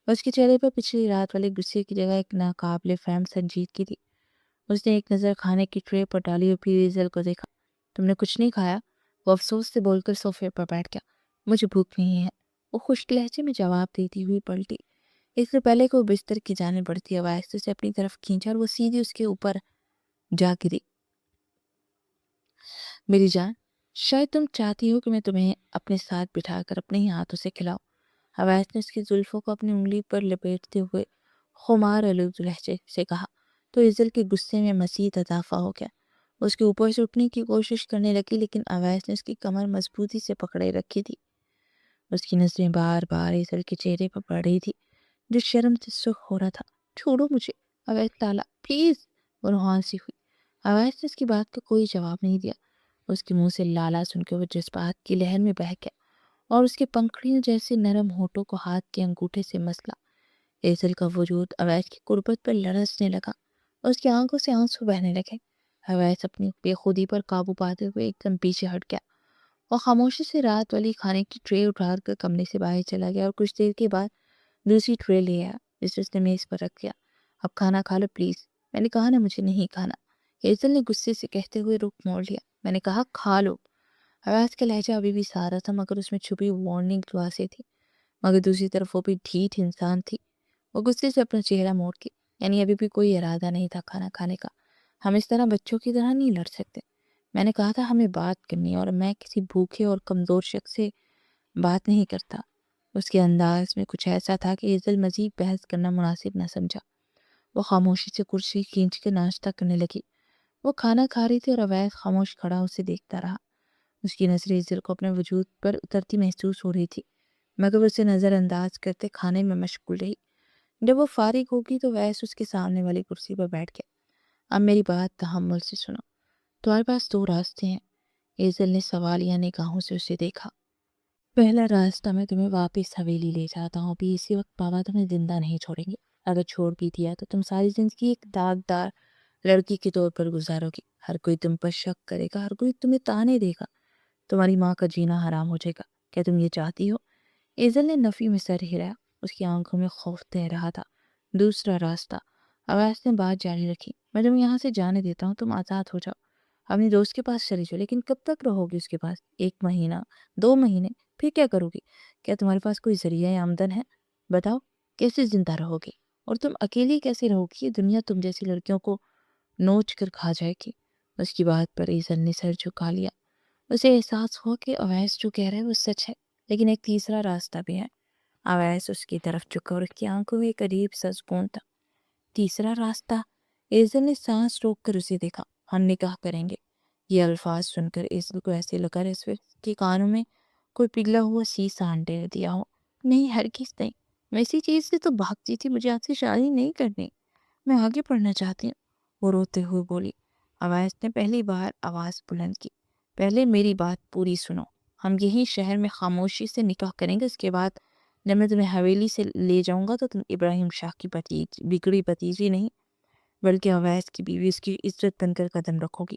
A: اس کے چہرے پر پچھلی رات والے غصے کی جگہ ایک ناقابل فہم سنجیدگی تھی۔ اس نے ایک نظر کھانے کی ٹرے پر ڈالی اور پھر ایزل کو دیکھا۔ تم نے کچھ نہیں کھایا؟ وہ افسوس سے بول کر صوفے پر بیٹھ گیا۔ مجھے بھوک نہیں ہے، وہ خشک لہجے میں جواب دیتی ہوئی پلٹی۔ اس سے پہلے کہ وہ بستر کی جانب بڑھتی، اویس سے اپنی طرف کھینچا اور وہ سیدھی اس کے اوپر جا گری۔ میری جان، شاید تم چاہتی ہو کہ میں تمہیں اپنے ساتھ بٹھا کر اپنے ہی ہاتھوں سے کھلاؤں۔ اویس نے اس کی زلفوں کو اپنی انگلی پر لپیٹتے ہوئے خمار آلود لہجے سے کہا تو ایزل کے غصے میں مزید اضافہ ہو گیا۔ اس کے اوپر سے اٹھنے کی کوشش کرنے لگی لیکن اویس نے اس کی کمر مضبوطی سے پکڑے رکھی تھی۔ اس کی نظریں بار بار ایزل کے چہرے پر پڑ رہی تھی جو شرم سے سرخ ہو رہا تھا۔ چھوڑو مجھے، اویس ٹالا، پلیز، وہ روحان سی ہوئی۔ اویس نے اس کی بات کا کوئی جواب نہیں دیا۔ اس کے منہ سے لالا سن کے وہ جذبات کی لہر میں بہہ گیا اور اس کے پنکھڑیوں جیسے نرم ہونٹوں کو ہاتھ کے انگوٹھے سے مسلا۔ ایزل کا وجود اویس کی قربت پر لرزنے لگا اور اس کی آنکھوں سے آنسو بہنے لگے۔ اویس اپنی بے خودی پر قابو پاتے ہوئے ایک دم پیچھے ہٹ گیا اور خاموشی سے رات والی کھانے کی ٹرے اٹھا کر کمرے سے باہر چلا گیا اور کچھ دیر کے بعد دوسری ٹرے لے آیا جسے اس نے میز پر رکھ دیا۔ اب کھانا کھا لو پلیز، میں نے کہا نا مجھے نہیں کھانا، ایزل نے غصے سے کہتے ہوئے رخ موڑ لیا۔ میں نے کہا کھا لو۔ اویس کا لہجہ ابھی بھی سارا تھا مگر اس میں چھپی وارننگ واضح تھی، مگر دوسری طرف وہ بھی ڈھیٹ انسان تھی۔ وہ غصے سے اپنا چہرہ موڑ کے، یعنی ابھی بھی کوئی ارادہ نہیں تھا کھانا کھانے کا۔ ہم اس طرح بچوں کی طرح نہیں لڑ سکتے، میں نے کہا تھا ہمیں بات کرنی ہے اور میں کسی بھوکے اور کمزور شخص سے بات نہیں کرتا۔ اس کے انداز میں کچھ ایسا تھا کہ ایزل مزید بحث کرنا مناسب نہ سمجھا۔ وہ خاموشی سے کرسی کھینچ کے ناشتہ کرنے لگی۔ وہ کھانا کھا رہی تھی اور اویس خاموش کھڑا اسے دیکھتا رہا۔ اس کی نظر ایزل کو اپنے وجود پر اترتی محسوس ہو رہی تھی مگر وہ اسے نظر انداز کرتے کھانے میں مشغول رہی۔ جب وہ فارغ ہوگی تو اویس اس کے سامنے والی کرسی پر بیٹھ گیا۔ اب میری بات تحمل سے سنو، تمہارے پاس دو راستے ہیں۔ ایزل نے سوالیہ نگاہوں سے اسے دیکھا۔ پہلا راستہ، میں تمہیں واپس حویلی لے جاتا ہوں، ابھی اسی وقت بابا تمہیں زندہ نہیں چھوڑیں گے۔ اگر چھوڑ بھی دیا تو تم ساری زندگی ایک داغدار لڑکی کے طور پر گزارو گی۔ ہر کوئی تم پر شک کرے گا، ہر کوئی تمہیں تانے دے گا، تمہاری ماں کا جینا حرام ہو جائے گا۔ کیا تم یہ چاہتی ہو؟ ایزل نے نفی میں سر ہلایا، اس کی آنکھوں میں خوف تہ رہا تھا۔ دوسرا راستہ، اویس نے بات جاری رکھی، میں تمہیں یہاں سے جانے دیتا ہوں، تم آزاد ہو جاؤ، اپنی دوست کے پاس چلی جاؤ، لیکن کب تک رہو گی اس کے پاس؟ 1 مہینہ، 2 مہینے، پھر کیا کرو گی؟ کیا تمہارے پاس کوئی ذریعہ آمدن ہے؟ بتاؤ، کیسے زندہ رہو گی؟ اور تم اکیلی کیسے رہو گی؟ یہ دنیا تم جیسی لڑکیوں کو نوچ کر کھا جائے گی۔ اس کی بات پر ایزل نے سر جھکا لیا۔ اسے احساس ہوا کہ اویس جو کہہ رہا ہے وہ سچ ہے، لیکن ایک تیسرا راستہ بھی ہے۔ اویس اس کی طرف جھکا اور اس کی آنکھوں میں ایک عجیب سا سکون تھا۔ تیسرا راستہ؟ ایزل نے سانس روک کر اسے دیکھا۔ ہم نکاح کریں گے۔ یہ الفاظ سن کر ایزل کو ایسے لگا جیسے اس کے کانوں میں کوئی پگھلا ہوا سیسا انڈے دیا ہو۔ نہیں، ہرگز نہیں، میں اسی چیز سے تو بھاگتی تھی، مجھے آپ سے شادی نہیں کرنی، میں آگے پڑھنا چاہتی ہوں، وہ روتے ہوئے بولی۔ اویس نے پہلی بار آواز بلند کی، پہلے میری بات پوری سنو، ہم یہیں شہر میں خاموشی سے نکاح کریں گے، اس کے بعد جب میں تمہیں حویلی سے لے جاؤں گا تو تم ابراہیم شاہ کی بگڑی بھتیجی نہیں بلکہ اویس کی بیوی، اس کی عزت بن کر قدم رکھو گی۔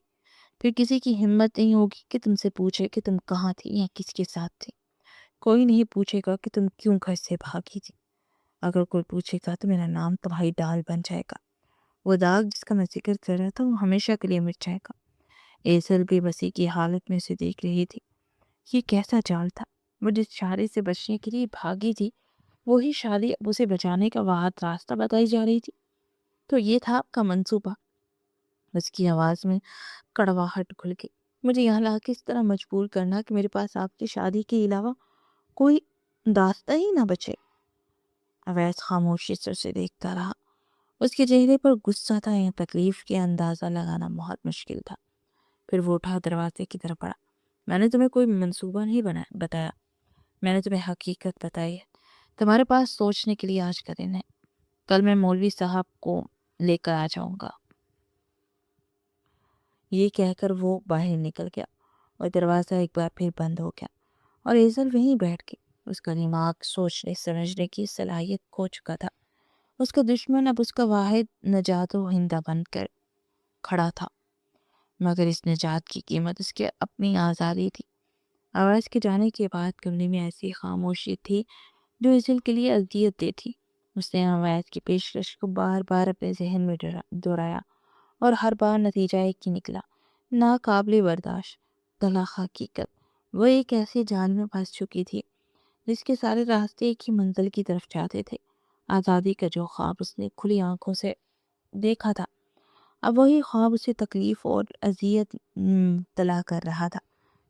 A: پھر کسی کی ہمت نہیں ہوگی کہ تم سے پوچھے کہ تم کہاں تھی یا کس کے ساتھ تھی۔ کوئی نہیں پوچھے گا کہ تم کیوں گھر سے بھاگی تھی۔ اگر کوئی پوچھے گا تو میرا نام تمہاری ڈال بن جائے گا، وہ داغ جس کا میں ذکر کر رہا تھا وہ ہمیشہ کے لیے مٹ جائے گا۔ ایزل بے بسی کی حالت میں اسے دیکھ رہی تھی۔ یہ کیسا جال تھا؟ وہ جس شادی سے بچنے کے لیے بھاگی تھی وہی شادی اب اسے بچانے کا واحد راستہ بتائی جا رہی تھی۔ تو یہ تھا آپ کا منصوبہ؟ اس کی آواز میں کڑواہٹ کھل گئی۔ مجھے یہاں لا کے اس طرح مجبور کرنا کہ میرے پاس آپ کی شادی کے علاوہ کوئی داستہ ہی نہ بچے۔ اویس خاموشی سے اسے دیکھتا رہا۔ اس کے چہرے پر غصہ تھا یا تکلیف کے اندازہ لگانا بہت مشکل تھا۔ پھر وہ اٹھا دروازے کی طرف بڑھا۔ میں نے تمہیں کوئی منصوبہ نہیں بتایا، میں نے تمہیں حقیقت بتائی ہے۔ تمہارے پاس سوچنے کے لیے آج کا دن ہے، کل میں مولوی صاحب کو لے کر آ جاؤں گا۔ یہ کہہ کر وہ باہر نکل گیا اور دروازہ ایک بار پھر بند ہو گیا اور ایزل وہیں بیٹھ گئی۔ اس کا دماغ سوچنے سمجھنے کی صلاحیت کھو چکا تھا۔ اس کا دشمن اب اس کا واحد نجات و ہندہ بن کر کھڑا تھا۔ مگر اس نجات کی قیمت اس کے اپنی آزادی تھی۔ اویس کے جانے کے بعد کمرے میں ایسی خاموشی تھی جو ایزل کے لیے اذیت دہ تھی۔ اس نے اویس کی پیشکش کو بار بار اپنے ذہن میں دہرایا اور ہر بار نتیجہ ایک ہی نکلا، ناقابل برداشت۔ تلخ حقیقت، وہ ایک ایسی جال میں پھنس چکی تھی جس کے سارے راستے ایک ہی منزل کی طرف جاتے تھے۔ آزادی کا جو خواب اس نے کھلی آنکھوں سے دیکھا تھا، اب وہی خواب اسے تکلیف اور اذیت تلا کر رہا تھا۔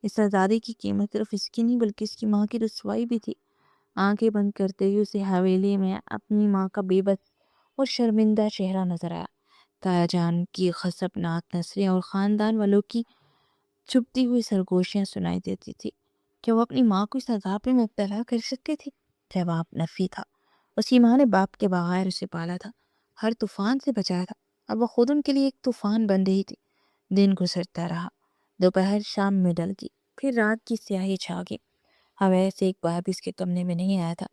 A: اس آزادی کی قیمت صرف اس کی نہیں بلکہ اس کی ماں کی رسوائی بھی تھی۔ آنکھیں بند کرتے ہوئے اسے حویلی میں اپنی ماں کا بے بس اور شرمندہ چہرہ نظر آیا۔ تایا جان کی غضبناک نظریں اور خاندان والوں کی چبھتی ہوئی سرگوشیاں سنائی دیتی تھی کہ وہ اپنی ماں کو اس عذاب میں مبتلا کر سکتے تھے۔ جواب نفی تھا۔ اس کی ماں نے باپ کے بغیر اسے پالا تھا، ہر طوفان سے بچایا تھا، اب وہ خود ان کے لیے ایک طوفان بن رہی تھی۔ دن گزرتا رہا، دوپہر شام میں ڈل گئی، پھر رات کی سیاہی چھا گئی۔ اویس ایک بار بھی اس کے کمرے میں نہیں آیا تھا۔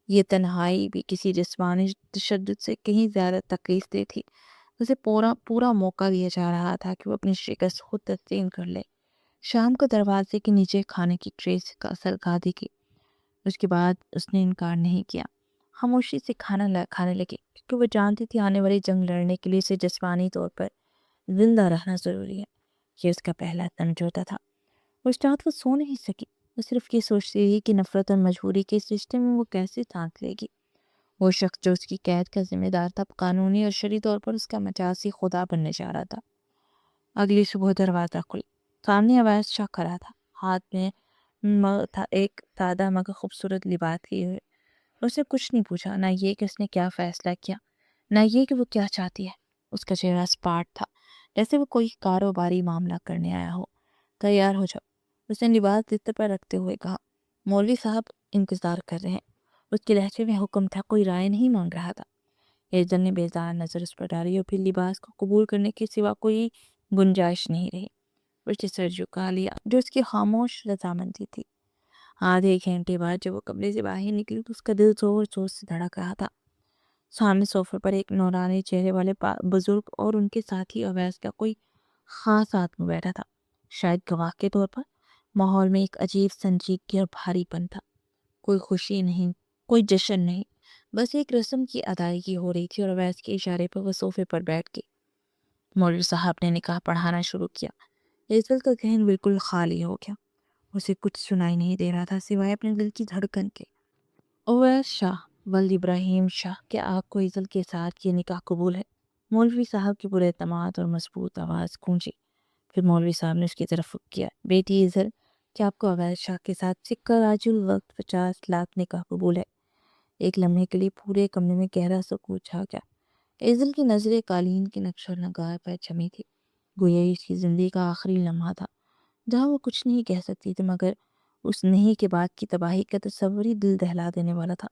A: یہ تنہائی بھی کسی جسمانی تشدد سے کہیں زیادہ تکلیف دہ تھی۔ اسے پورا موقع دیا جا رہا تھا کہ وہ اپنی شکست خود تسلیم کر لے۔ شام کو دروازے کے نیچے کھانے کی ٹرے کا اثر گادی کی۔ اس کے بعد اس نے انکار نہیں کیا، خاموشی سے کھانے لگے، کیونکہ وہ جانتی تھی آنے والی جنگ لڑنے کے لیے اسے جسمانی طور پر زندہ رہنا ضروری ہے۔ یہ اس کا پہلا سمجھوتا تھا۔ اس رات وہ سو نہیں سکی، وہ صرف یہ سوچتی رہی کہ نفرت اور مجبوری کے اس رشتے میں وہ کیسے سانس لے گی۔ وہ شخص جو اس کی قید کا ذمہ دار تھا، قانونی اور شرعی طور پر اس کا مجازی خدا بننے جا رہا تھا۔ اگلی صبح دروازہ کھلا، سامنے اویس شاہ کھڑا تھا، ہاتھ میں ایک سادہ مگر خوبصورت لباس لیے ہوئے۔ اس نے کچھ نہیں پوچھا، نہ یہ کہ اس نے کیا فیصلہ کیا، نہ یہ کہ وہ کیا چاہتی ہے۔ اس کا چہرہ سپاٹ تھا، جیسے وہ کوئی کاروباری معاملہ کرنے آیا ہو۔ تیار ہو جاؤ، اس نے لباس بستر پر رکھتے ہوئے کہا۔ مولوی صاحب انتظار کر رہے ہیں۔ اس کے لہجے میں حکم تھا، کوئی رائے نہیں مانگ رہا تھا۔ ایزل نے بیزار نظر اس پر ڈالی اور پھر لباس کو قبول کرنے کے سوا کوئی گنجائش نہیں رہی۔ اس نے سر جھکا لیا، جو اس کی خاموش رضامندی تھی۔ آدھے گھنٹے بعد جب وہ کمرے سے باہر نکلی تو اس کا دل زور زور سے دھڑک رہا تھا۔ سامنے صوفے پر ایک نورانی چہرے والے بزرگ اور ان کے ساتھی اویس کا کوئی خاص آدمی بیٹھا تھا۔ شاید گواہ کے طور پر۔ ماحول میں ایک عجیب سنجیدگی اور بھاری پن تھا۔ کوئی خوشی نہیں، کوئی جشن نہیں، بس ایک رسم کی ادائیگی ہو رہی تھی اور اویس کے اشارے پر وہ صوفے پر بیٹھ گئی۔ مولوی صاحب نے نکاح پڑھانا شروع کیا۔ ایزل کا ذہن بالکل خالی ہو گیا۔ اسے کچھ سنائی نہیں دے رہا تھا سوائے اپنے دل کی دھڑکن کے۔ اویس شاہ ولد ابراہیم شاہ، کیا آپ کو ایزل کے ساتھ یہ نکاح قبول ہے؟ مولوی صاحب کی پراعتماد اور مضبوط آواز گونجی۔ پھر مولوی صاحب نے اس کی طرف رخ کیا۔ بیٹی ایزل، کیا آپ کو اویس شاہ کے ساتھ سکہ راج الوقت 50 لاکھ نکاح قبول ہے؟ ایک لمحے کے لیے پورے کمرے میں گہرا سکوت چھا گیا۔ ایزل کی نظریں قالین کے نقش و نگار پر جمی تھی، گویا اس کی زندگی کا آخری لمحہ تھا جہاں وہ کچھ نہیں کہہ سکتی تھی، مگر اس نہیں کے بعد کی تباہی کا تصور ہی دل دہلا دینے والا تھا۔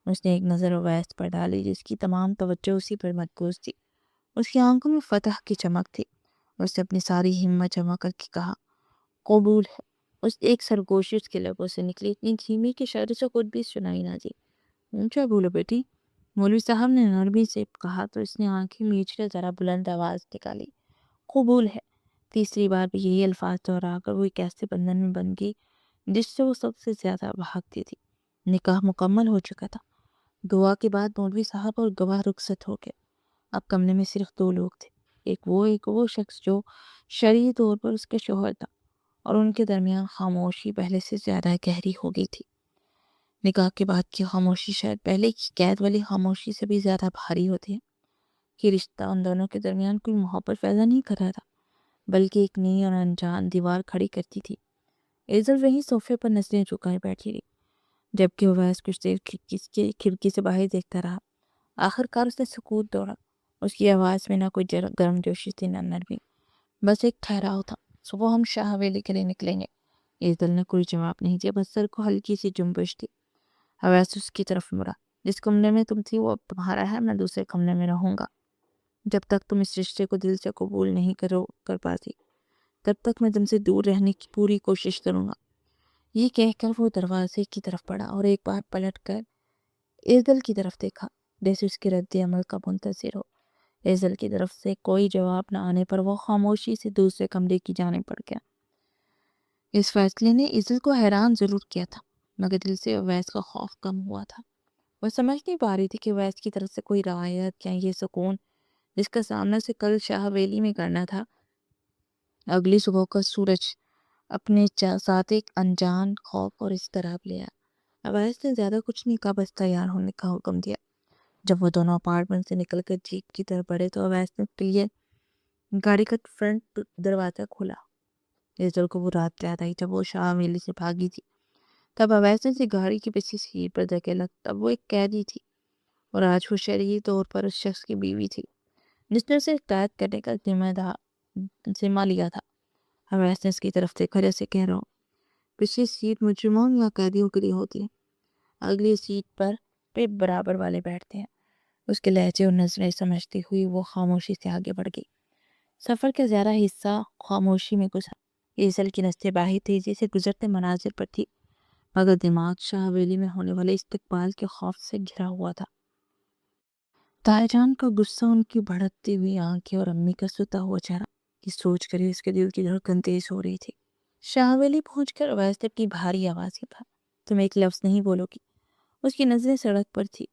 A: اس نے ایک نظر اویس پر ڈالی جس کی تمام توجہ اسی پر مرکوز تھی۔ اس کی آنکھوں میں فتح کی چمک تھی۔ اس نے اپنی ساری ہمت جمع کر کے کہا، قبول ہے۔ اس ایک سرگوشی اس کے لبوں سے نکلی، اتنی دھیمی کہ شاید اسے خود بھی سنائی نہ دی۔ اونچا بولو بیٹی، مولوی صاحب نے نرمی سے کہا تو اس نے آنکھیں میچ کر ذرا بلند آواز نکالی، قبول ہے۔ تیسری بار بھی یہی الفاظ دہرا کر وہ ایک ایسے بندھن میں بن گئی جس سے وہ سب سے زیادہ بھاگتی تھی۔ نکاح مکمل ہو چکا تھا۔ دعا کے بعد مولوی صاحب اور گواہ رخصت ہو گئے۔ اب کمرے میں صرف دو لوگ تھے، ایک وہ شخص جو شرعی طور پر اس کے شوہر تھا، اور ان کے درمیان خاموشی پہلے سے زیادہ گہری ہو گئی تھی۔ نکاح کے بعد کی خاموشی شاید پہلے کی قید والی خاموشی سے بھی زیادہ بھاری ہوتی ہے۔ یہ رشتہ ان دونوں کے درمیان کوئی محبت پیدا نہیں کر رہا تھا، بلکہ ایک نئی اور انجان دیوار کھڑی کرتی تھی۔ ایزل وہیں صوفے پر نظریں جھکائے بیٹھی رہی، جبکہ اویس کچھ دیر کھڑکی سے باہر دیکھتا رہا۔ آخر کار اس نے سکوت توڑا۔ اس کی آواز میں نہ کوئی گرم جوشی تھی نہ نرمی، بس ایک ٹھہراؤ تھا۔ صبح ہم شاہ حویلی کے لیے نکلیں گے۔ ایزل نے کوئی جواب نہیں دیا، بس سر کو ہلکی سی جنبش تھی۔ اویس اس کی طرف مڑا، جس کمرے میں تم تھی وہ اب تمہارا ہے، میں دوسرے کمرے میں رہوں گا۔ جب تک تم اس رشتے کو دل سے قبول نہیں کر پاتی، تب تک میں تم سے دور رہنے کی پوری کوشش کروں گا۔ یہ کہہ کر وہ دروازے کی طرف بڑھا اور ایک بار پلٹ کر ایزل کی طرف دیکھا، جیسے اس کے رد عمل کا منتظر ہو۔ ایزل کی طرف سے کوئی جواب نہ آنے پر وہ خاموشی سے دوسرے کمرے کی جانب بڑھ گیا۔ اس فیصلے نے ایزل کو حیران ضرور کیا تھا، مگر دل سے اویس کا خوف کم ہوا تھا۔ وہ سمجھ نہیں پا رہی تھی کہ اویس کی طرف سے کوئی روایت یا یہ سکون جس کا سامنا سے کل شاہ حویلی میں کرنا تھا۔ اگلی صبح کا سورج اپنے ساتھ ایک انجان خوف اور اضطراب لے آیا۔ اویس نے زیادہ کچھ نہیں کہا، بس تیار ہونے کا حکم دیا۔ جب وہ دونوں اپارٹمنٹ سے نکل کر جیپ کی طرف بڑھے تو اویس نے کلیئر گاڑی کا فرنٹ دروازہ کھولا۔ ایزل کو وہ رات یاد آئی جب وہ شاہ حویلی سے بھاگی تھی۔ تب اویس نے اسے گاڑی کی پچھلی سیٹ پر دھکیلا۔ تب وہ ایک قیدی تھی اور آج وہ شرعی طور پر اس شخص کی بیوی تھی جس نے اسے قید کرنے کا ذمہ لیا تھا۔ اویس نے اس کی طرف دیکھا جیسے کہہ رہا ہوں پچھلی سیٹ مجرموں یا قیدیوں کے لیے ہوتی ہے، اگلی سیٹ پر برابر والے بیٹھتے ہیں۔ اس کے لہجے اور نظریں سمجھتی ہوئی وہ خاموشی سے آگے بڑھ گئی۔ سفر کا زیادہ حصہ خاموشی میں گزرا۔ ایزل کی نظریں باہر تیزی سے گزرتے مناظر پر تھی، مگر دماغ شاہ حویلی میں ہونے والے استقبال کے خوف سے گھرا ہوا تھا۔ تائی جان کا غصہ، ان کی بڑھتی ہوئی آنکھیں اور امی کا ستا ہوا چہرہ، یہ سوچ کر اس کے دل کی دھڑکن تیز ہو رہی تھی۔ شاہ حویلی پہنچ کر اویس نے اپنی بھاری آواز میں کہا، تم ایک لفظ نہیں بولو گی۔ اس کی نظریں سڑک پر تھی۔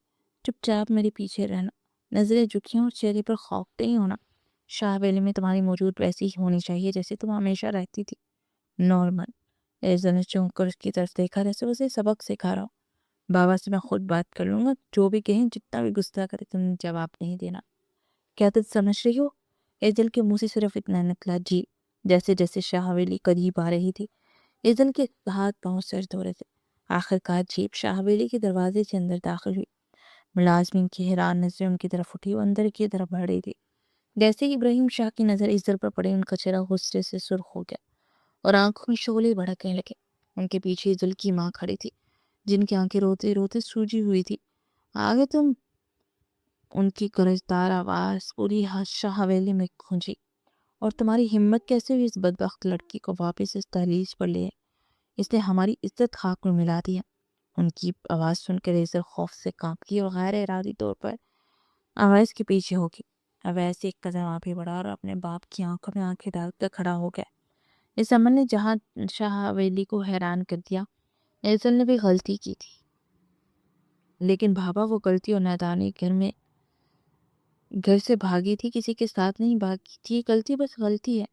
A: چپ چاپ میرے پیچھے رہنا، نظریں جھکیاں اور چہرے پر خوف نہیں ہونا۔ شاہ حویلی میں تمہاری موجود ویسی ہی ہونی چاہیے جیسے تم ہمیشہ رہتی تھی، نارمل۔ ایزل نے چونک کر اس کی طرف دیکھا جیسے اسے سبق سکھا رہا ہو۔ بابا سے میں خود بات کر لوں گا، جو بھی کہیں، جتنا بھی غصہ کرے، تم نے جواب نہیں دینا۔ کیا تم سمجھ رہی ہو؟ ایزل کے منہ سے صرف اتنا نکلا، جی۔ جیسے جیسے شاہ حویلی قریب آ رہی تھی ایزل کے ہاتھ پاؤں سر دھو رہے تھے۔ آخر کار جیپ شاہ حویلی کے دروازے سے اندر داخل ہوئی۔ ملازمین کی حیران نظریں ان کی طرف اٹھی، وہ اندر کی طرف بڑھ رہی تھی۔ جیسے ہی ابراہیم شاہ کی نظر ایزل پر پڑے، ان کا چہرہ غصے سے سرخ ہو گیا اور آنکھوں میں شعلے بھڑکنے لگے۔ ان کے پیچھے ایزل کی ماں کھڑی تھی جن کی آنکھیں روتے روتے سوجی ہوئی تھی۔ آگے تم، ان کی گرجدار آواز پوری شاہ حویلی میں گونجی، اور تمہاری ہمت کیسے ہوئی اس بدبخت لڑکی کو واپس اس دہلیز پر لے؟ اس نے ہماری عزت خاک میں ملا دیا۔ ان کی آواز سن کر ایزل خوف سے کانپ گئی اور غیر ارادی طور پر اویس کے پیچھے ہو گئی۔ اویس ایک قدم آگے بڑھا اور اپنے باپ کی آنکھوں میں آنکھیں ڈال کر کھڑا ہو گیا۔ اس عمل نے جہاں شاہ حویلی کو حیران کر دیا، ایزل نے بھی غلطی کی تھی، لیکن بابا وہ غلطی اور نادانی گھر سے بھاگی تھی، کسی کے ساتھ نہیں بھاگی تھی۔ غلطی بس غلطی ہے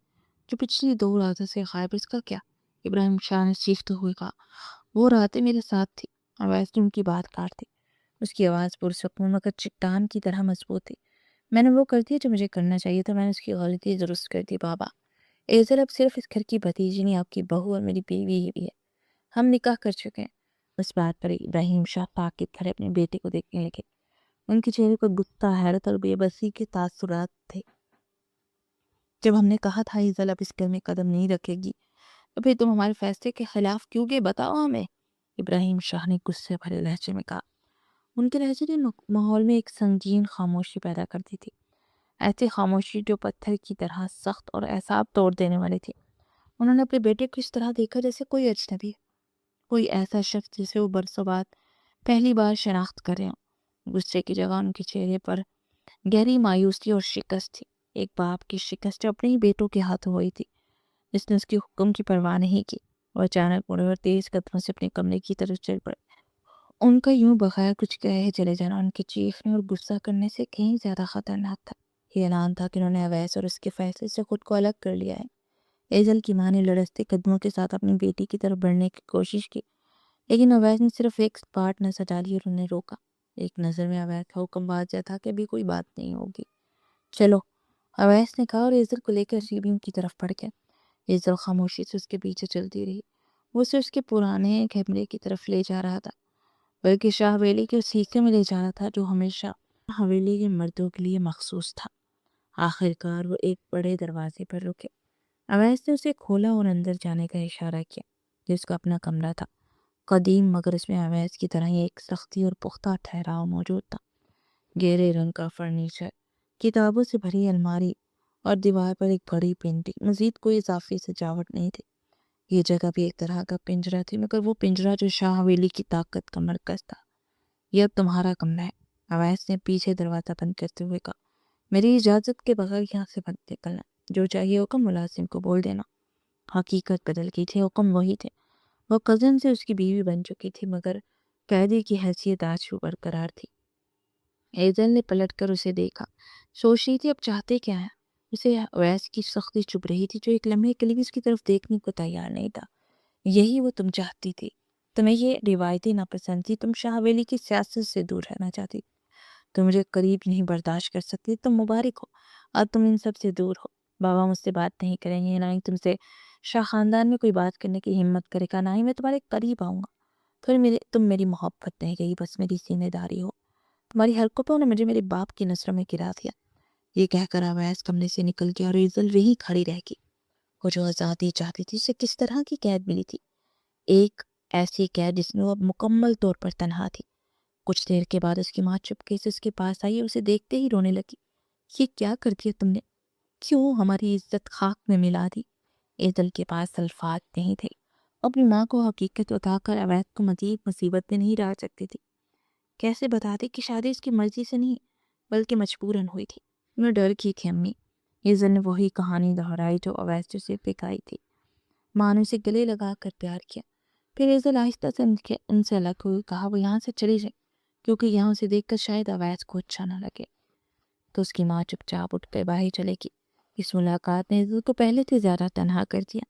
A: جو پچھلی 2 راتوں سے غائب، اس کا کیا؟ ابراہیم شاہ نے چیختے ہوئے کہا، وہ راتیں میرے ساتھ تھی۔ اویس نے ان کی بات کاٹ دی۔ اس کی آواز پرسکون مگر چٹان کی طرح مضبوط تھی۔ میں نے وہ کر دیا جو مجھے کرنا چاہیے تھا، میں نے اس کی غلطی درست کر دی بابا۔ ایزل اب صرف اس گھر کی بھتیجی نہیں، آپ کی بہو اور میری بیوی ہی بھی ہے۔ ہم نکاح کر چکے ہیں۔ اس بات پر ابراہیم شاہ تاکید کھڑے اپنے بیٹے کو دیکھنے لگے۔ ان کے چہرے پر غصہ، حیرت اور بے بسی کے تاثرات تھے۔ جب ہم نے کہا تھا ایزل اب اس گھر میں قدم نہیں رکھے گی، تو پھر تم ہمارے فیصلے کے خلاف کیوں گئے؟ بتاؤ ہمیں، ابراہیم شاہ نے غصے بھرے لہجے میں کہا۔ ان کے لہجے نے ماحول میں ایک سنگین خاموشی پیدا کر دی تھی، ایسی خاموشی جو پتھر کی طرح سخت اور اعصاب توڑ دینے والی تھی۔ انہوں نے اپنے بیٹے کو اس طرح دیکھا جیسے کوئی اجنبی ہے، کوئی ایسا شخص جسے وہ برسوں بعد پہلی بار شناخت کر رہے ہوں۔ غصے کی جگہ ان کے چہرے پر گہری مایوسی اور شکست تھی، ایک باپ کی شکست جو اپنے ہی بیٹوں کے ہاتھوں ہوئی تھی، جس نے اس کے حکم کی پرواہ نہیں کی۔ وہ اچانک مڑے اور تیز قدموں سے اپنے کمرے کی طرف چل پڑے۔ ان کا یوں بغیر کچھ کہے چلے جانا ان کے چیخنے اور غصہ کرنے سے کہیں زیادہ خطرناک تھا۔ یہ اعلان تھا کہ انہوں نے اویس اور اس کے فیصلے سے خود کو الگ کر لیا ہے۔ ایزل کی ماں نے لڑزتے قدموں کے ساتھ اپنی بیٹی کی طرف بڑھنے کی کوشش کی، لیکن اویس نے صرف ایک سپاٹ نظر ڈالی اور انہیں روکا۔ ایک نظر میں اویس کا حکم واضح تھا کہ ابھی کوئی بات نہیں ہوگی۔ چلو، اویس نے کہا اور ایزل کو لے کر ریبیوں کی طرف بڑھ گیا۔ ایزل خاموشی سے اس کے پیچھے چلتی رہی۔ وہ اسے اس کے پرانے کیمرے کی طرف لے جا رہا تھا، بلکہ شاہ حویلی کے اس حصے میں لے جا رہا تھا جو ہمیشہ حویلی کے مردوں کے لیے مخصوص تھا۔ آخر کار وہ ایک بڑے دروازے پر رکے۔ اویس نے اسے کھولا اور اندر جانے کا اشارہ کیا، جس کا اپنا کمرہ تھا، قدیم، مگر اس میں اویس کی طرح ہی ایک سختی اور پختہ ٹھہراؤ موجود تھا۔ گہرے رنگ کا فرنیچر، کتابوں سے بھری الماری اور دیوار پر ایک بڑی پینٹنگ، مزید کوئی اضافی سجاوٹ نہیں تھی۔ یہ جگہ بھی ایک طرح کا پنجرہ تھی، مگر وہ پنجرہ جو شاہ حویلی کی طاقت کا مرکز تھا۔ یہ اب تمہارا کمرہ ہے، اویس نے پیچھے دروازہ بند کرتے ہوئے کہا۔ میری اجازت کے بغیر یہاں سے مت نکلنا، جو چاہیے حکم ملازم کو بول دینا۔ حقیقت بدل گئی تھی، حکم وہی تھے۔ وہ کزن سے اس کی بیوی بن چکی تھی، مگر قیدی کی حیثیت آج بھی برقرار تھی۔ ایزل نے پلٹ کر اسے دیکھا، سوچ رہی تھی اب چاہتے کیا ہے۔ اسے اویس کی سختی چبھ رہی تھی، جو ایک لمحے کے لیے بھی اس کی طرف دیکھنے کو تیار نہیں تھا۔ یہی وہ تم چاہتی تھی، تمہیں یہ روایتی ناپسند تھی، تم شاہ ویلی کی سیاست سے دور رہنا چاہتی، تم مجھے قریب نہیں برداشت کر سکتی۔ تم مبارک ہو، اب تم ان سب سے دور ہو۔ بابا مجھ سے بات نہیں کریں گے، نہ ہی تم سے شاہ خاندان میں کوئی بات کرنے کی ہمت کرے گا، نہ ہی میں تمہارے قریب آؤں گا۔ پھر تم میری محبت نہیں رہی، بس میری سینے داری ہو۔ تمہاری حرکتوں نے مجھے میرے باپ کی نظروں میں گرا دیا۔ یہ کہہ کر اویس کمرے سے نکل گیا اور ایزل وہیں کھڑی رہ گئی۔ وہ جو آزادی چاہتی تھی، اسے کس طرح کی قید ملی تھی؟ ایک ایسی قید جس میں وہ اب مکمل طور پر تنہا تھی۔ کچھ دیر کے بعد اس کی ماں چپکے سے اس کے پاس آئی اور اسے دیکھتے ہی رونے لگی۔ یہ کیا کر دیا تم نے؟ کیوں ہماری عزت خاک میں ملا دی؟ ایزل کے پاس الفاظ نہیں تھے، اپنی ماں کو حقیقت بتا کر اویس کو مزید مصیبت میں نہیں ڈال سکتی تھی۔ کیسے بتاتے کہ شادی اس کی مرضی سے نہیں بلکہ مجبوراً ہوئی تھی؟ میں ڈر کی تھی امی۔ ایزل نے وہی کہانی دہرائی جو اویس سے پکائی تھی۔ ماں نے اسے گلے لگا کر پیار کیا۔ پھر ایزل آہستہ سے ان سے الگ ہوئی، کہا وہ یہاں سے چلی جائے، کیونکہ یہاں اسے دیکھ کر شاید اویس کو اچھا نہ لگے۔ تو اس کی ماں چپ چاپ اٹھ کر باہر چلے گی۔ اس ملاقات نے ایزل کو پہلے سے زیادہ تنہا کر دیا۔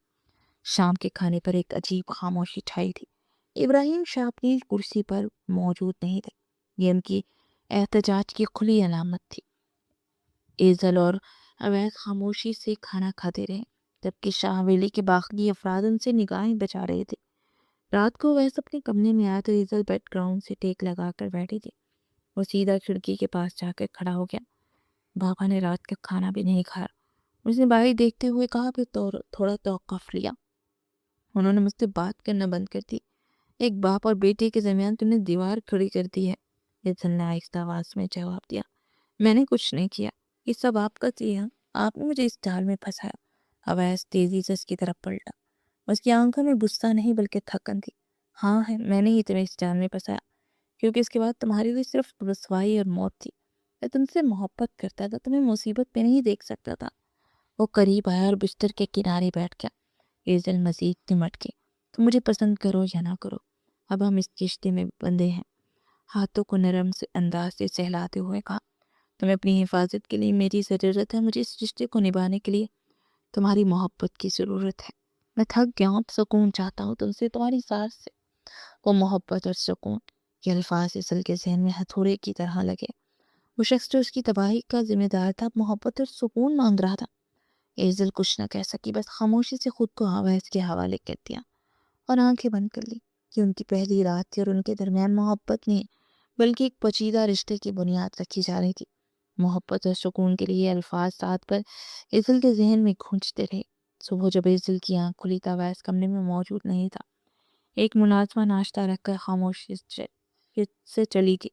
A: شام کے کھانے پر ایک عجیب خاموشی چھائی تھی۔ ابراہیم شاہ اپنی کرسی پر موجود نہیں تھے، یہ ان کی احتجاج کی کھلی علامت تھی۔ ایزل اور اویس خاموشی سے کھانا کھاتے رہے، جبکہ شاہ ویلی کے باقی افراد ان سے نگاہیں بچا رہے تھے۔ رات کو اویس اپنے کمرے میں آیا تو ایزل بیڈ گراؤنڈ سے ٹیک لگا کر بیٹھی تھی۔ وہ سیدھا کھڑکی کے پاس جا کر کھڑا ہو گیا۔ بابا نے رات کا کھانا بھی نہیں کھایا، اس نے باہر دیکھتے ہوئے کہا، پھر تھوڑا توقف لیا۔ انہوں نے مجھ سے بات کرنا بند کر دی۔ ایک باپ اور بیٹے کے درمیان تم نے دیوار کھڑی کر دی ہے، ایزل نے آہستہ آواز میں جواب دیا۔ میں نے کچھ نہیں کیا، یہ سب آپ کا کیا، آپ نے مجھے اس جال میں پھنسایا۔ اویس تیزی سے اس کی طرف پلٹا، اس کی آنکھوں میں غصہ نہیں بلکہ تھکن تھی۔ ہاں ہے، میں نے ہی تمہیں اس جال میں پھنسایا، کیونکہ اس کے بعد تمہاری لیے صرف رسوائی اور موت تھی۔ میں تم سے محبت کرتا تھا، تمہیں مصیبت میں نہیں دیکھ سکتا تھا۔ وہ قریب آیا اور بستر کے کنارے بیٹھ گیا۔ ایزل مزید نمٹ گئی۔ تم مجھے پسند کرو یا نہ کرو، اب ہم اس رشتے میں بندے ہیں۔ ہاتھوں کو نرم سے انداز سے سہلاتے ہوئے کہا، تمہیں اپنی حفاظت کے لیے میری ضرورت ہے، مجھے اس رشتے کو نبھانے کے لیے تمہاری محبت کی ضرورت ہے۔ میں تھک گیا ہوں، سکون چاہتا ہوں تم سے، تمہاری سانس سے۔ وہ محبت اور سکون، یہ الفاظ ایزل کے ذہن میں ہتھوڑے کی طرح لگے۔ وہ شخص جو اس کی تباہی کا ذمہ دار تھا، محبت اور سکون مانگ رہا تھا۔ ایزل کچھ نہ کہہ سکی، بس خاموشی سے خود کو اویس کے حوالے کر دیا اور آنکھیں بند کر لی۔ کہ ان کی پہلی رات تھی اور ان کے درمیان محبت نہیں بلکہ ایک پیچیدہ رشتے کی بنیاد رکھی جا رہی تھی۔ محبت اور سکون کے لیے الفاظ ساتھ پر ایزل کے ذہن میں گونجتے رہے۔ صبح جب ایزل کی آنکھ کھلی تو اویس کمرے میں موجود نہیں تھا۔ ایک ملازمہ ناشتہ رکھ کر خاموشی سے چلی گئی۔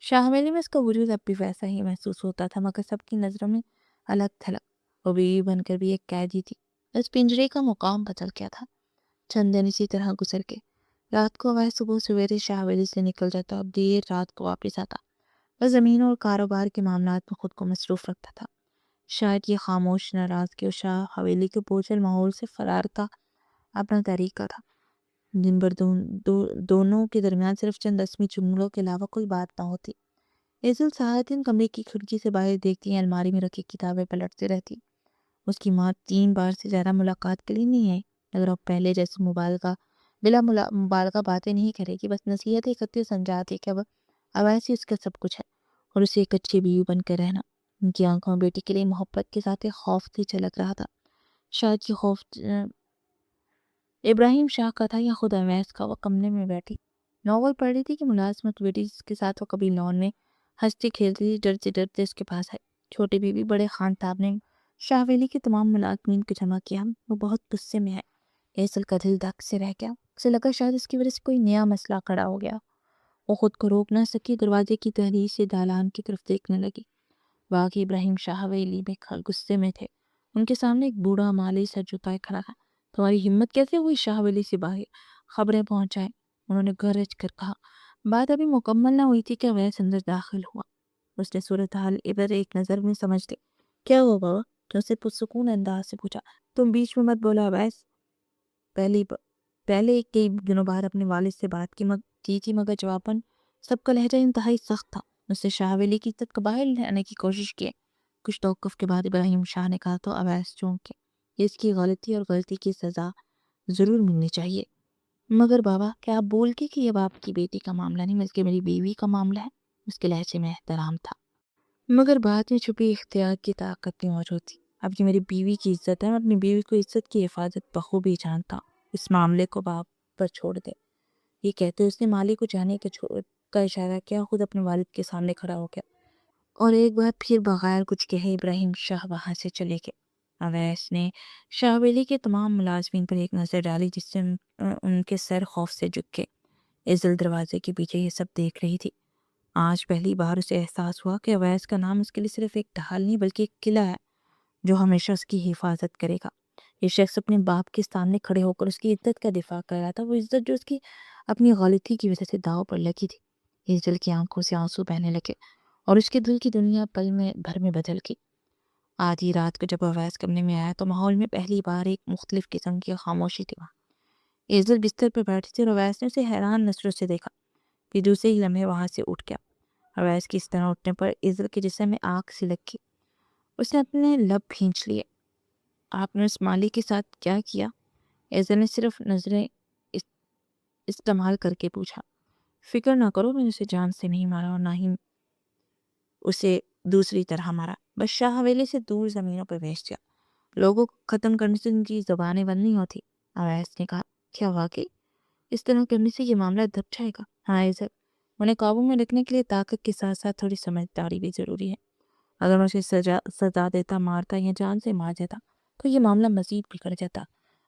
A: شاہ ویلی میں اس کا وجود اب بھی ویسا ہی محسوس ہوتا تھا، مگر سب کی نظروں میں الگ تھلگ۔ وہ بیوی بن کر بھی ایک قیدی تھی، اس پنجرے کا مقام بدل گیا تھا۔ چند دن اسی طرح گزر گئے۔ رات کو اویس صبح سویرے شاہ ویلی سے نکل جاتا، اب دیر رات کو واپس آتا۔ وہ زمین اور کاروبار کے معاملات میں خود کو مصروف رکھتا تھا۔ شاید یہ خاموش ناراضگی اور شاہ حویلی کے بوجھل ماحول سے فرار کا اپنا طریقہ تھا۔ دن بھر دونوں کے درمیان صرف چند رسمی جملوں کے علاوہ کوئی بات نہ ہوتی۔ ایزل سارا دن کمرے کی کھڑکی سے باہر دیکھتی، الماری میں رکھی کتابیں پلٹتی رہتی۔ اس کی ماں 3 بار سے زیادہ ملاقات کے لیے نہیں آئی، اگر اب پہلے جیسے بلا مبالغہ باتیں نہیں کرے گی، بس نصیحتیں کرتی سمجھاتی کہ اب اویس ہی اس کا سب کچھ ہے اور اسے ایک اچھی بیوی بن کر رہنا۔ ان کی آنکھوں میں بیٹی کے لیے محبت کے ساتھ ایک خوف سے جھلک رہا تھا۔ شاید یہ خوف ابراہیم شاہ کا تھا یا خود اویس کا۔ وہ کمرے میں بیٹھی ناول پڑھ رہی تھی کہ ملازمت بیٹی جس کے ساتھ وہ کبھی لان میں ہنستی کھیلتی تھی ڈرتے ڈرتے اس کے پاس آئی۔ چھوٹی بیوی بڑے خان صاحب نے شاہ ویلی کے تمام ملازمین کو جمع کیا۔ وہ بہت غصے میں ہے۔ ایزل کا دل دھک سے رہ گیا، اسے لگا شاید اس کی وجہ سے کوئی نیا مسئلہ کھڑا ہو گیا۔ وہ خود کو روک نہ سکی، دروازے کی دہلیز سے دالان کی طرف دیکھنے لگی۔ واقعی ابراہیم شاہ ویلی میں غصے میں تھے۔ ان کے سامنے ایک بوڑھا مالی سر جھکائے کھڑا تھا۔ تمہاری ہمت کیسے ہوئی شاہ ویلی سے باہر خبریں پہنچائیں؟ انہوں نے گرج کر کہا۔ بات ابھی مکمل نہ ہوئی تھی کہ اویس اندر داخل ہوا۔ اس نے صورتحال ادھر ایک نظر میں سمجھ لی۔ کیا ہوا بابا؟ تو اسے پرسکون انداز سے پوچھا۔ تم بیچ میں مت بولا اویس۔ پہلے کئی دنوں بعد اپنے والد سے بات کی تھی مگر جواباً سب کا لہجہ انتہائی سخت تھا۔ اس سے شاہ ولی کی عزت کا باہر لانے کی کوشش کی۔ کچھ توقف کے بعد ابراہیم شاہ نے کہا تو اویس چونک کے، یہ اس کی غلطی اور غلطی کی سزا ضرور ملنی چاہیے۔ مگر بابا کیا آپ بول کے کہ یہ باپ کی بیٹی کا معاملہ نہیں بلکہ میری بیوی کا معاملہ ہے؟ اس کے لہجے میں احترام تھا مگر بات میں چھپی اختیار کی طاقت بھی موجود تھی۔ اب یہ میری بیوی کی عزت ہے، میں اپنی بیوی کو عزت کی حفاظت بخوبی جانتا ہوں، اس معاملے کو باپ پر چھوڑ دے۔ یہ کہتے اس نے مالی کو جانے کا اشارہ کیا، خود اپنے والد کے سامنے کھڑا ہو گیا اور ایک بار پھر بغیر کچھ کہے ابراہیم شاہ وہاں سے چلے گئے۔ اویس نے شاہ ولی کے تمام ملازمین پر ایک نظر ڈالی جس سے ان کے سر خوف سے جھک گئے۔ عزل دروازے کے پیچھے یہ سب دیکھ رہی تھی۔ آج پہلی بار اسے احساس ہوا کہ اویس کا نام اس کے لیے صرف ایک ڈھال نہیں بلکہ ایک قلعہ ہے جو ہمیشہ اس کی حفاظت کرے گا۔ یہ شخص اپنے باپ کے سامنے کھڑے ہو کر اس کی عزت کا دفاع کر رہا تھا، وہ عزت جو اس کی اپنی غلطی کی وجہ سے داؤ پر لگی تھی۔ عزل کی آنکھوں سے آنسو بہنے لگے اور اس کے دل کی دنیا پل میں بھر میں بدل گئی۔ آدھی رات کو جب اویس کمرے میں آیا تو ماحول میں پہلی بار ایک مختلف قسم کی خاموشی تھی۔ وہاں عزل بستر پر بیٹھی تھی اور اویس نے اسے حیران نظروں سے دیکھا، پھر دوسرے ہی لمحے وہاں سے اٹھ گیا۔ اویس کی اس طرح اٹھنے پر عزل کے جسم میں آگ سی لگ گئی۔ اس نے اپنے لب بھینچ لیے۔ آپ نے اس مالی کے ساتھ کیا کیا؟ عزل نے صرف نظریں استعمال کر کے پوچھا۔ فکر نہ کرو، میں نے اسے جان سے نہیں مارا اور نہ ہی اسے دوسری طرح مارا، بس شاہ حویلی سے دور زمینوں پہ بھیج دیا۔ لوگوں کو ختم کرنے سے ان کی زبانیں بند نہیں ہوتی۔ اویس نے کہا، کیا واقعی؟ اس طرح کرنے سے یہ معاملہ دب جائے گا؟ ہاں عزل، انہیں قابو میں رکھنے کے لیے طاقت کے ساتھ ساتھ تھوڑی سمجھداری بھی ضروری ہے۔ اگر میں اسے سزا دیتا، مارتا یا جان سے مار دیتا تو یہ معاملہ مزید بگڑ جاتا،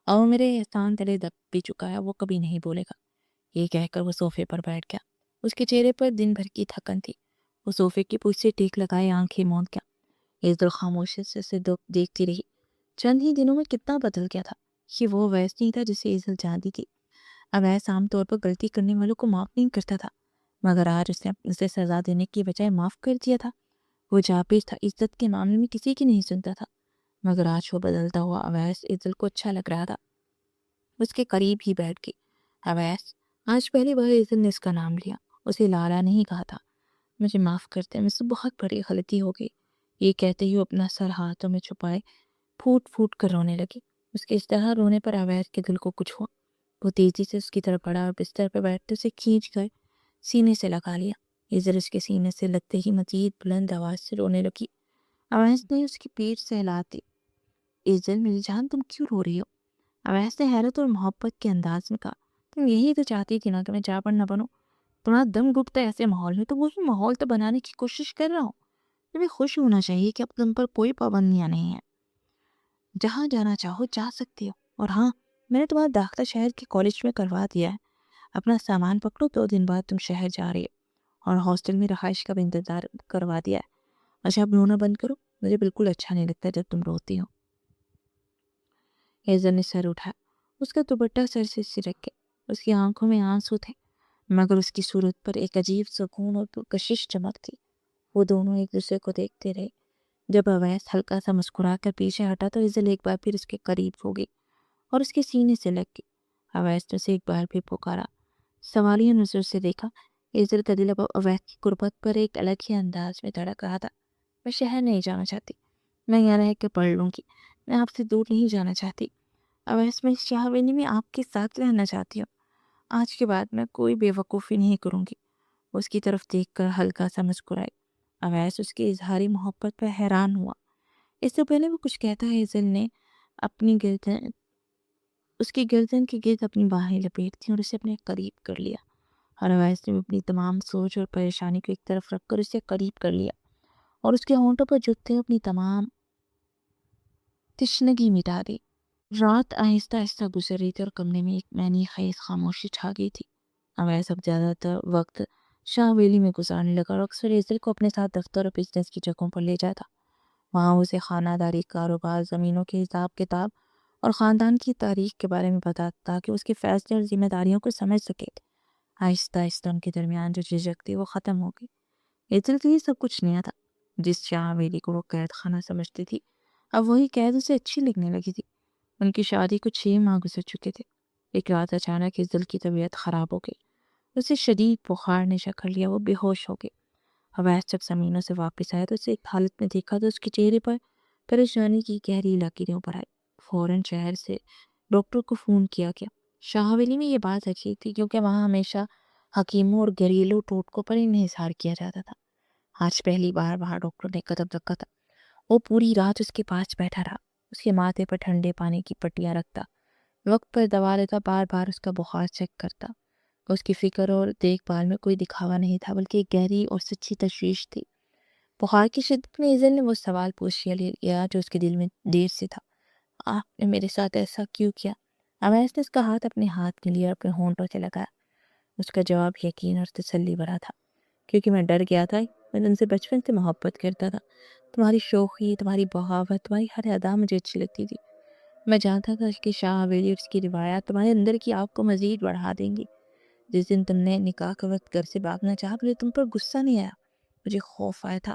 A: اور وہ میرے احسان تلے دب بھی چکا ہے، وہ کبھی نہیں بولے گا۔ یہ کہہ کر وہ صوفے پر بیٹھ گیا۔ اس کے چہرے پر دن بھر کی تھکن تھی۔ وہ صوفے کی پشت سے ٹیک لگائے آنکھیں موند گیا۔ عزل خاموشی سے دیکھتی رہی۔ چند ہی دنوں میں کتنا بدل گیا تھا۔ یہ وہ اویس نہیں تھا جسے عزل جانتی تھی۔ اویس عام طور پر غلطی کرنے والوں کو معاف نہیں کرتا تھا، مگر آج اس نے اسے سزا دینے کی بجائے معاف کر دیا تھا۔ وہ جابر تھا، عزت کے معاملے میں کسی کی نہیں سنتا تھا، مگر آج وہ بدلتا ہوا اویس عزل کو اچھا لگ رہا تھا۔ اس کے قریب ہی بیٹھ گئی۔ اویس، آج پہلی بار عزل نے اس کا نام لیا، اسے لالا نہیں کہا تھا۔ مجھے معاف کرتے، مجھ سے بہت بڑی غلطی ہو گئی۔ یہ کہتے ہی وہ اپنا سر ہاتھوں میں چھپائے پھوٹ پھوٹ کر رونے لگی۔ اس کے اس طرح رونے پر اویس کے دل کو کچھ ہوا۔ وہ تیزی سے اس کی طرف بڑھا اور بستر پہ بیٹھتے اسے کھینچ کر سینے سے لگا لیا۔ عزل اس کے سینے سے لگتے ہی مزید بلند آواز سے رونے لگی۔ اویس نے اس کی پیٹھ سے ہلا دی۔ عزل میری جان، تم کیوں رو رہی ہو؟ اویس نے حیرت اور محبت کے انداز میں کہا، تم یہی تو چاہتی تھی نا کہ میں جابر نہ بنوں؟ تمہارا دم گھٹتا ہے ایسے ماحول میں، تو وہی ماحول تو بنانے کی کوشش کر رہا ہوں۔ تمہیں خوش ہونا چاہیے کہ اب تم پر کوئی پابندیاں نہیں ہیں، جہاں جانا چاہو جا سکتی ہو۔ اور ہاں، میں نے تمہارا داخلہ شہر کے کالج میں کروا دیا ہے۔ اپنا سامان پکڑو، 2 دن بعد تم شہر جا رہی ہو، اور ہاسٹل میں رہائش کا بھی انتظار کروا دیا ہے۔ اچھا اب رونا بند کرو، مجھے بالکل اچھا نہیں لگتا جب تم روتی ہو۔ عزل نے سر اٹھایا۔ اس کا دوپٹہ سر سے سرک گیا۔ اس کی آنکھوں میں آنسو تھے، مگر اس کی صورت پر ایک عجیب سکون اور پرکشش چمک تھی۔ وہ دونوں ایک دوسرے کو دیکھتے رہے۔ جب اویس ہلکا سا مسکرا کر پیچھے ہٹا تو عزل ایک بار پھر اس کے قریب ہو گئی اور اس کے سینے سے لگ گئی۔ اویس نے اسے ایک بار پھر پکارا، سوالیہ نظر سے دیکھا۔ عزل کا دل اب اویس کی قربت پر ایک الگ ہی انداز میں دھڑک رہا تھا۔ میں شہر نہیں جانا چاہتی، میں یہاں رہ کے پڑھ لوں گی، میں آپ سے دور نہیں جانا چاہتی۔ اویس، میں شاہ ولی میں آپ کے ساتھ رہنا چاہتی ہوں۔ آج کے بعد میں کوئی بے وقوفی نہیں کروں گی۔ اس کی طرف دیکھ کر ہلکا سا مسکرائی۔ اویس اس کی اظہاری محبت پر حیران ہوا۔ اس سے پہلے وہ کچھ کہتا ہے، عزل نے اس کی گردن کے گرد اپنی باہیں لپیٹ تھیں اور اسے اپنے قریب کر لیا، اور اویس نے اپنی تمام سوچ اور پریشانی کو ایک طرف رکھ کر اسے قریب کر لیا اور اس کے ہونٹوں پر جھکتے اپنی تمام تشنگی مٹا دی۔ رات آہستہ آہستہ گزر رہی تھی اور کمرے میں ایک معنی خیز خاموشی چھا گئی تھی۔ اویس اب زیادہ تر وقت شاہ ویلی میں گزارنے لگا اور اکثر عزل کو اپنے ساتھ دفتر اور بزنس کی جگہوں پر لے جاتا۔ وہاں اسے خانہ داری، کاروبار، زمینوں کے حساب کتاب اور خاندان کی تاریخ کے بارے میں بتاتا تاکہ اس کے فیصلے اور ذمہ داریوں کو سمجھ سکے۔ آہستہ آہستہ ان کے درمیان جو جھجک تھی وہ ختم ہو گئی۔ ایزل کے لیے سب کچھ نیا تھا۔ جس شاہ حویلی کو وہ قید خانہ سمجھتی تھی، اب وہی قید اسے اچھی لگنے لگی تھی۔ ان کی شادی کو 6 ماہ گزر چکے تھے۔ ایک رات اچانک ایزل کی طبیعت خراب ہو گئی۔ اسے شدید بخار نے جکڑ لیا، وہ بے ہوش ہو گئی۔ اویس جب زمینوں سے واپس آیا تو اسے ایک حالت میں دیکھا تو اس کے چہرے پر پریشانی کی گہری لکیریں ابھر آئی۔ فوراً شہر سے ڈاکٹر کو فون کیا گیا۔ شاہ حویلی میں یہ بات عجیب تھی کیونکہ وہاں ہمیشہ حکیموں اور گھریلو ٹوٹکوں پر انحصار کیا جاتا تھا۔ آج پہلی بار وہاں ڈاکٹر نے قدم رکھا تھا۔ وہ پوری رات اس کے پاس بیٹھا رہا، اس کے ماتھے پر ٹھنڈے پانی کی پٹیاں رکھتا، وقت پر دوا لیتا، بار بار اس کا بخار چیک کرتا۔ اس کی فکر اور دیکھ بھال میں کوئی دکھاوا نہیں تھا بلکہ ایک گہری اور سچی تشویش تھی۔ بخار کی شدت میں ایزل نے وہ سوال پوچھ لیا جو اس کے دل میں دیر سے تھا، آپ نے میرے ساتھ ایسا کیوں کیا؟ اویس نے اس کا ہاتھ اپنے ہاتھ میں لیا اور اپنے ہونٹوں سے لگایا۔ اس کا جواب یقین اور تسلی بھرا تھا، کیونکہ میں ڈر گیا تھا، میں تم سے بچپن سے محبت کرتا تھا، تمہاری شوخی، تمہاری بغاوت، تمہاری ہر ادا مجھے اچھی لگتی تھی۔ میں جانتا تھا کہ شاہ حویلی اور اس کی روایات تمہارے اندر کی آگ کو مزید بڑھا دیں گی۔ جس دن تم نے نکاح کے وقت گھر سے بھاگنا چاہا، مجھے تم پر غصہ نہیں آیا، مجھے خوف آیا تھا،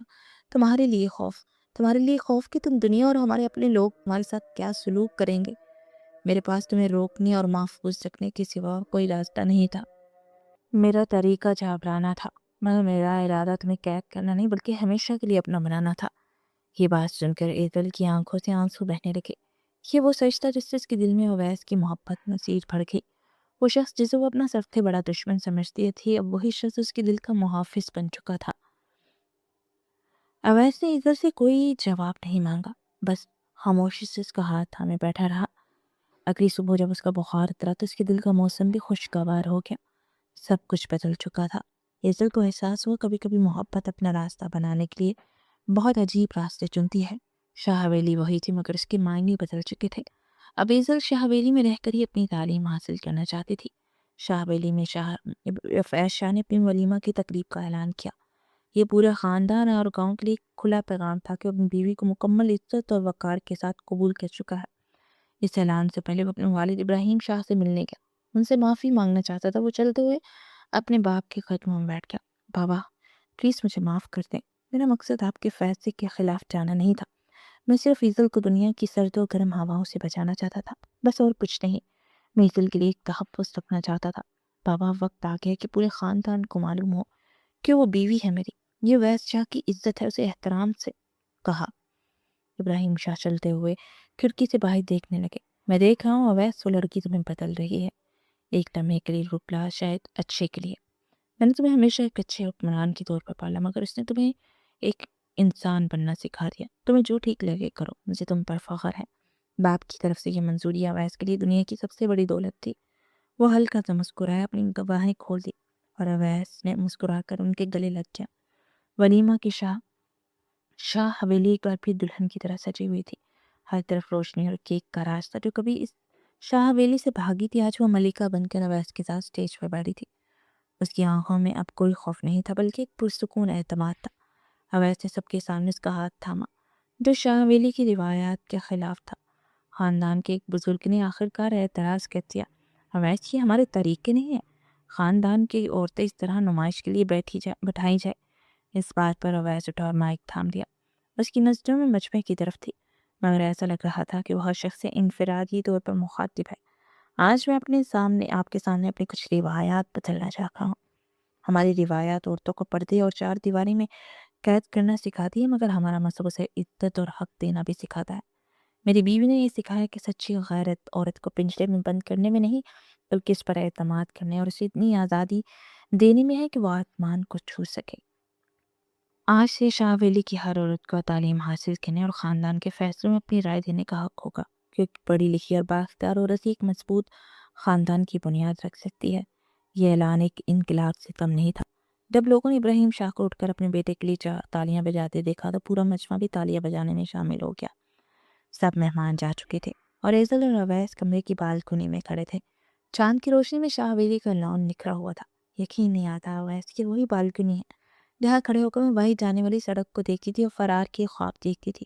A: تمہارے لیے خوف کہ تم دنیا اور ہمارے اپنے لوگ تمہارے ساتھ کیا سلوک کریں گے۔ میرے پاس تمہیں روکنے اور محفوظ رکھنے کے سوا کوئی راستہ نہیں تھا۔ میرا طریقہ جابرانہ تھا، مگر میرا ارادہ تمہیں قید کرنا نہیں بلکہ ہمیشہ کے لیے اپنا بنانا تھا۔ یہ بات سن کر ایزل کی آنکھوں سے آنسو بہنے لگے۔ یہ وہ سچ تھا جس سے اس کے دل میں اویس کی محبت مزید بڑھ گئی۔ وہ شخص جسے وہ اپنا سب سے بڑا دشمن سمجھتی تھی، اب وہی شخص اس کے دل کا محافظ بن چکا تھا۔ اویس نے ایزل سے کوئی جواب نہیں مانگا، بس خاموشی سے اس کا ہاتھ تھامے بیٹھا رہا۔ اگلی صبح جب اس کا بخار اترا تو اس کے دل کا موسم بھی خوشگوار ہو گیا۔ سب کچھ بدل چکا تھا۔ ایزل کو احساس ہوا کبھی کبھی محبت اپنا راستہ بنانے کے لیے بہت عجیب راستے چنتی ہے۔ شاہ حویلی وہی تھی مگر اس کے معنی بدل چکے تھے۔ اب ایزل شاہ حویلی میں رہ کر ہی اپنی تعلیم حاصل کرنا چاہتی تھی۔ شاہ حویلی میں فیض شاہ نے اپنی ولیمہ کی تقریب کا اعلان کیا۔ یہ پورا خاندان اور گاؤں کے لیے کھلا پیغام تھا کہ وہ اپنی بیوی کو مکمل عزت اور وقار کے ساتھ قبول کر چکا ہے۔ اس اعلان سے پہلے وہ اپنے والد ابراہیم شاہ سے ملنے گیا، ان سے معافی مانگنا چاہتا تھا۔ وہ چلتے ہوئے اپنے باپ کے قدموں میں بیٹھ گیا۔ بابا، پلیز مجھے معاف کر دیں، میرا مقصد آپ کے فیصلے کے خلاف جانا نہیں تھا، میں صرف ایزل کو دنیا کی سرد و گرم ہواؤں سے بچانا چاہتا تھا، بس اور کچھ نہیں۔ میں ایزل کے لیے ایک تحفظ رکھنا چاہتا تھا۔ بابا، وقت آ گیا کہ پورے خاندان کو معلوم ہو کہ وہ بیوی ہے میری، یہ اویس شاہ کی عزت ہے، اسے احترام سے کہا۔ ابراہیم شاہ چلتے ہوئے کھڑکی سے باہر دیکھنے لگے۔ میں دیکھ رہا ہوں اویس، وہ لڑکی تمہیں بدل رہی ہے، ایک لمحے کے لیے رکلا، شاید اچھے کے لیے۔ میں نے تمہیں ہمیشہ ایک اچھے حکمران کے طور پر پالا، مگر اس نے تمہیں ایک انسان بننا سکھا دیا۔ تمہیں جو ٹھیک لگے کرو، مجھے تم پر فخر ہے۔ باپ کی طرف سے یہ منظوری اویس کے لیے دنیا کی سب سے بڑی دولت تھی۔ وہ ہلکا سا مسکرایا، اپنی گواہیں کھول دی اور اویس نے مسکرا کر ان کے گلے لگ گیا۔ ولیمہ کی شاہ حویلی ایک بار پھر دلہن کی طرح سجی ہوئی تھی۔ ہر طرف روشنی اور کیک کا راستہ جو کبھی اس شاہ حویلی سے بھاگی تھی، آج وہ ملکہ بن کر اویس کے ساتھ سٹیج پر بیٹھی تھی۔ اس کی آنکھوں میں اب کوئی خوف نہیں تھا بلکہ ایک پرسکون اعتماد تھا۔ اویس نے سب کے سامنے اس کا ہاتھ تھاما جو شاہ حویلی کی روایات کے خلاف تھا۔ خاندان کے ایک بزرگ نے آخرکار اعتراض کر دیا، اویس، یہ ہمارے طریقے نہیں ہیں، خاندان کی عورتیں اس طرح نمائش کے لیے بٹھائی جائے۔ اس بات پر اویس اٹھا اور مائک تھام دیا۔ اس کی نظروں میں مجمع کی طرف تھی، مگر ایسا لگ رہا تھا کہ وہ ہر شخص سے انفرادی طور پر مخاطب ہے۔ آج میں آپ کے سامنے اپنی کچھ روایات بدلنا چاہ رہا ہوں۔ ہماری روایات عورتوں کو پردے اور چار دیواری میں قید کرنا سکھاتی ہے، مگر ہمارا مذہب اسے عزت اور حق دینا بھی سکھاتا ہے۔ میری بیوی نے یہ سکھایا کہ سچی غیرت عورت کو پنجرے میں بند کرنے میں نہیں بلکہ اس پر اعتماد کرنے اور اسے اتنی آزادی دینے میں ہے کہ وہ آسمان کو چھو سکے۔ آج سے شاہ حویلی کی ہر عورت کو تعلیم حاصل کرنے اور خاندان کے فیصلوں میں اپنی رائے دینے کا حق ہوگا، کیونکہ پڑھی لکھی اور بااختیار عورت ایک مضبوط خاندان کی بنیاد رکھ سکتی ہے۔ یہ اعلان ایک انقلاب سے کم نہیں تھا۔ جب لوگوں نے ابراہیم شاہ کو اٹھ کر اپنے بیٹے کے لیے تالیاں بجاتے دیکھا تو پورا مجمع بھی تالیاں بجانے میں شامل ہو گیا۔ سب مہمان جا چکے تھے اور ایزل اور اویس کمرے کی بالکنی میں کھڑے تھے۔ چاند کی روشنی میں شاہ حویلی کا لان نکھرا ہوا تھا۔ یقین نہیں آتا اویس کہ وہی بالکنی ہے جہاں کھڑے ہو کر میں وہی جانے والی سڑک کو دیکھتی تھی اور فرار کے خواب دیکھتی تھی۔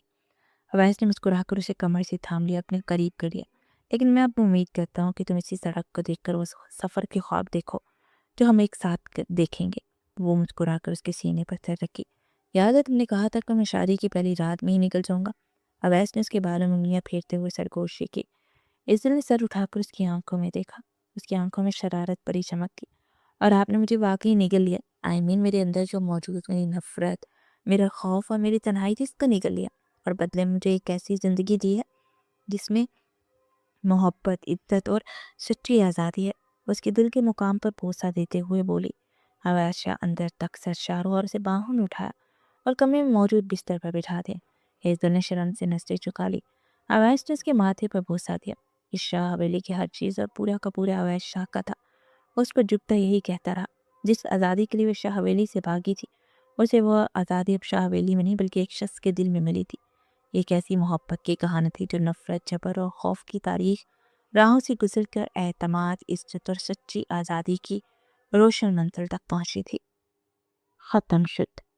A: اویس نے مسکرا کر اسے کمر سے تھام لیا، اپنے قریب کر لیا۔ لیکن میں اب امید کرتا ہوں کہ تم اسی سڑک کو دیکھ کر اس سفر کے خواب دیکھو جو ہم ایک ساتھ دیکھیں گے۔ وہ مسکرا کر اس کے سینے پر سر رکھی۔ یاد ہے تم نے کہا تھا کہ میں شادی کی پہلی رات میں ہی نکل جاؤں گا؟ اویس نے اس کے بالوں میں انگلیاں پھیرتے ہوئے سرگوشی کی۔ عزت نے سر اٹھا کر اس کی آنکھوں میں دیکھا۔ اس کی آنکھوں میں شرارت بھری چمک تھی۔ اور آپ نے مجھے واقعی نگل لیا، میرے اندر جو موجود میری نفرت، میرا خوف اور میری تنہائی تھی، اس کو نگل لیا، اور بدلے میں مجھے ایک ایسی زندگی دی ہے جس میں محبت، عزت اور سچی آزادی ہے۔ اس کے دل کے مقام پر بوسہ دیتے ہوئے بولی۔ اویس شاہ اندر تک سرشار ہوا اور اسے باہوں میں اٹھایا اور کمرے میں موجود بستر پر بٹھا دیا۔ عزت نے شرم سے نظریں چکا لی۔ اویس نے اس کے ماتھے پر بوسہ دیا۔ اس شاہ حویلی کی ہر چیز اور پورا کا پورا اویس شاہ کا تھا۔ اس پر جھکتا یہی کہتا رہا، جس آزادی کے لیے وہ شاہ حویلی سے بھاگی تھی، اسے وہ آزادی اب شاہ حویلی میں نہیں بلکہ ایک شخص کے دل میں ملی تھی۔ ایک ایسی محبت کی کہانی تھی جو نفرت، جبر اور خوف کی تاریخ راہوں سے گزر کر اعتماد، عزت اور سچی آزادی کی روشن منزل تک پہنچی تھی۔ ختم شد۔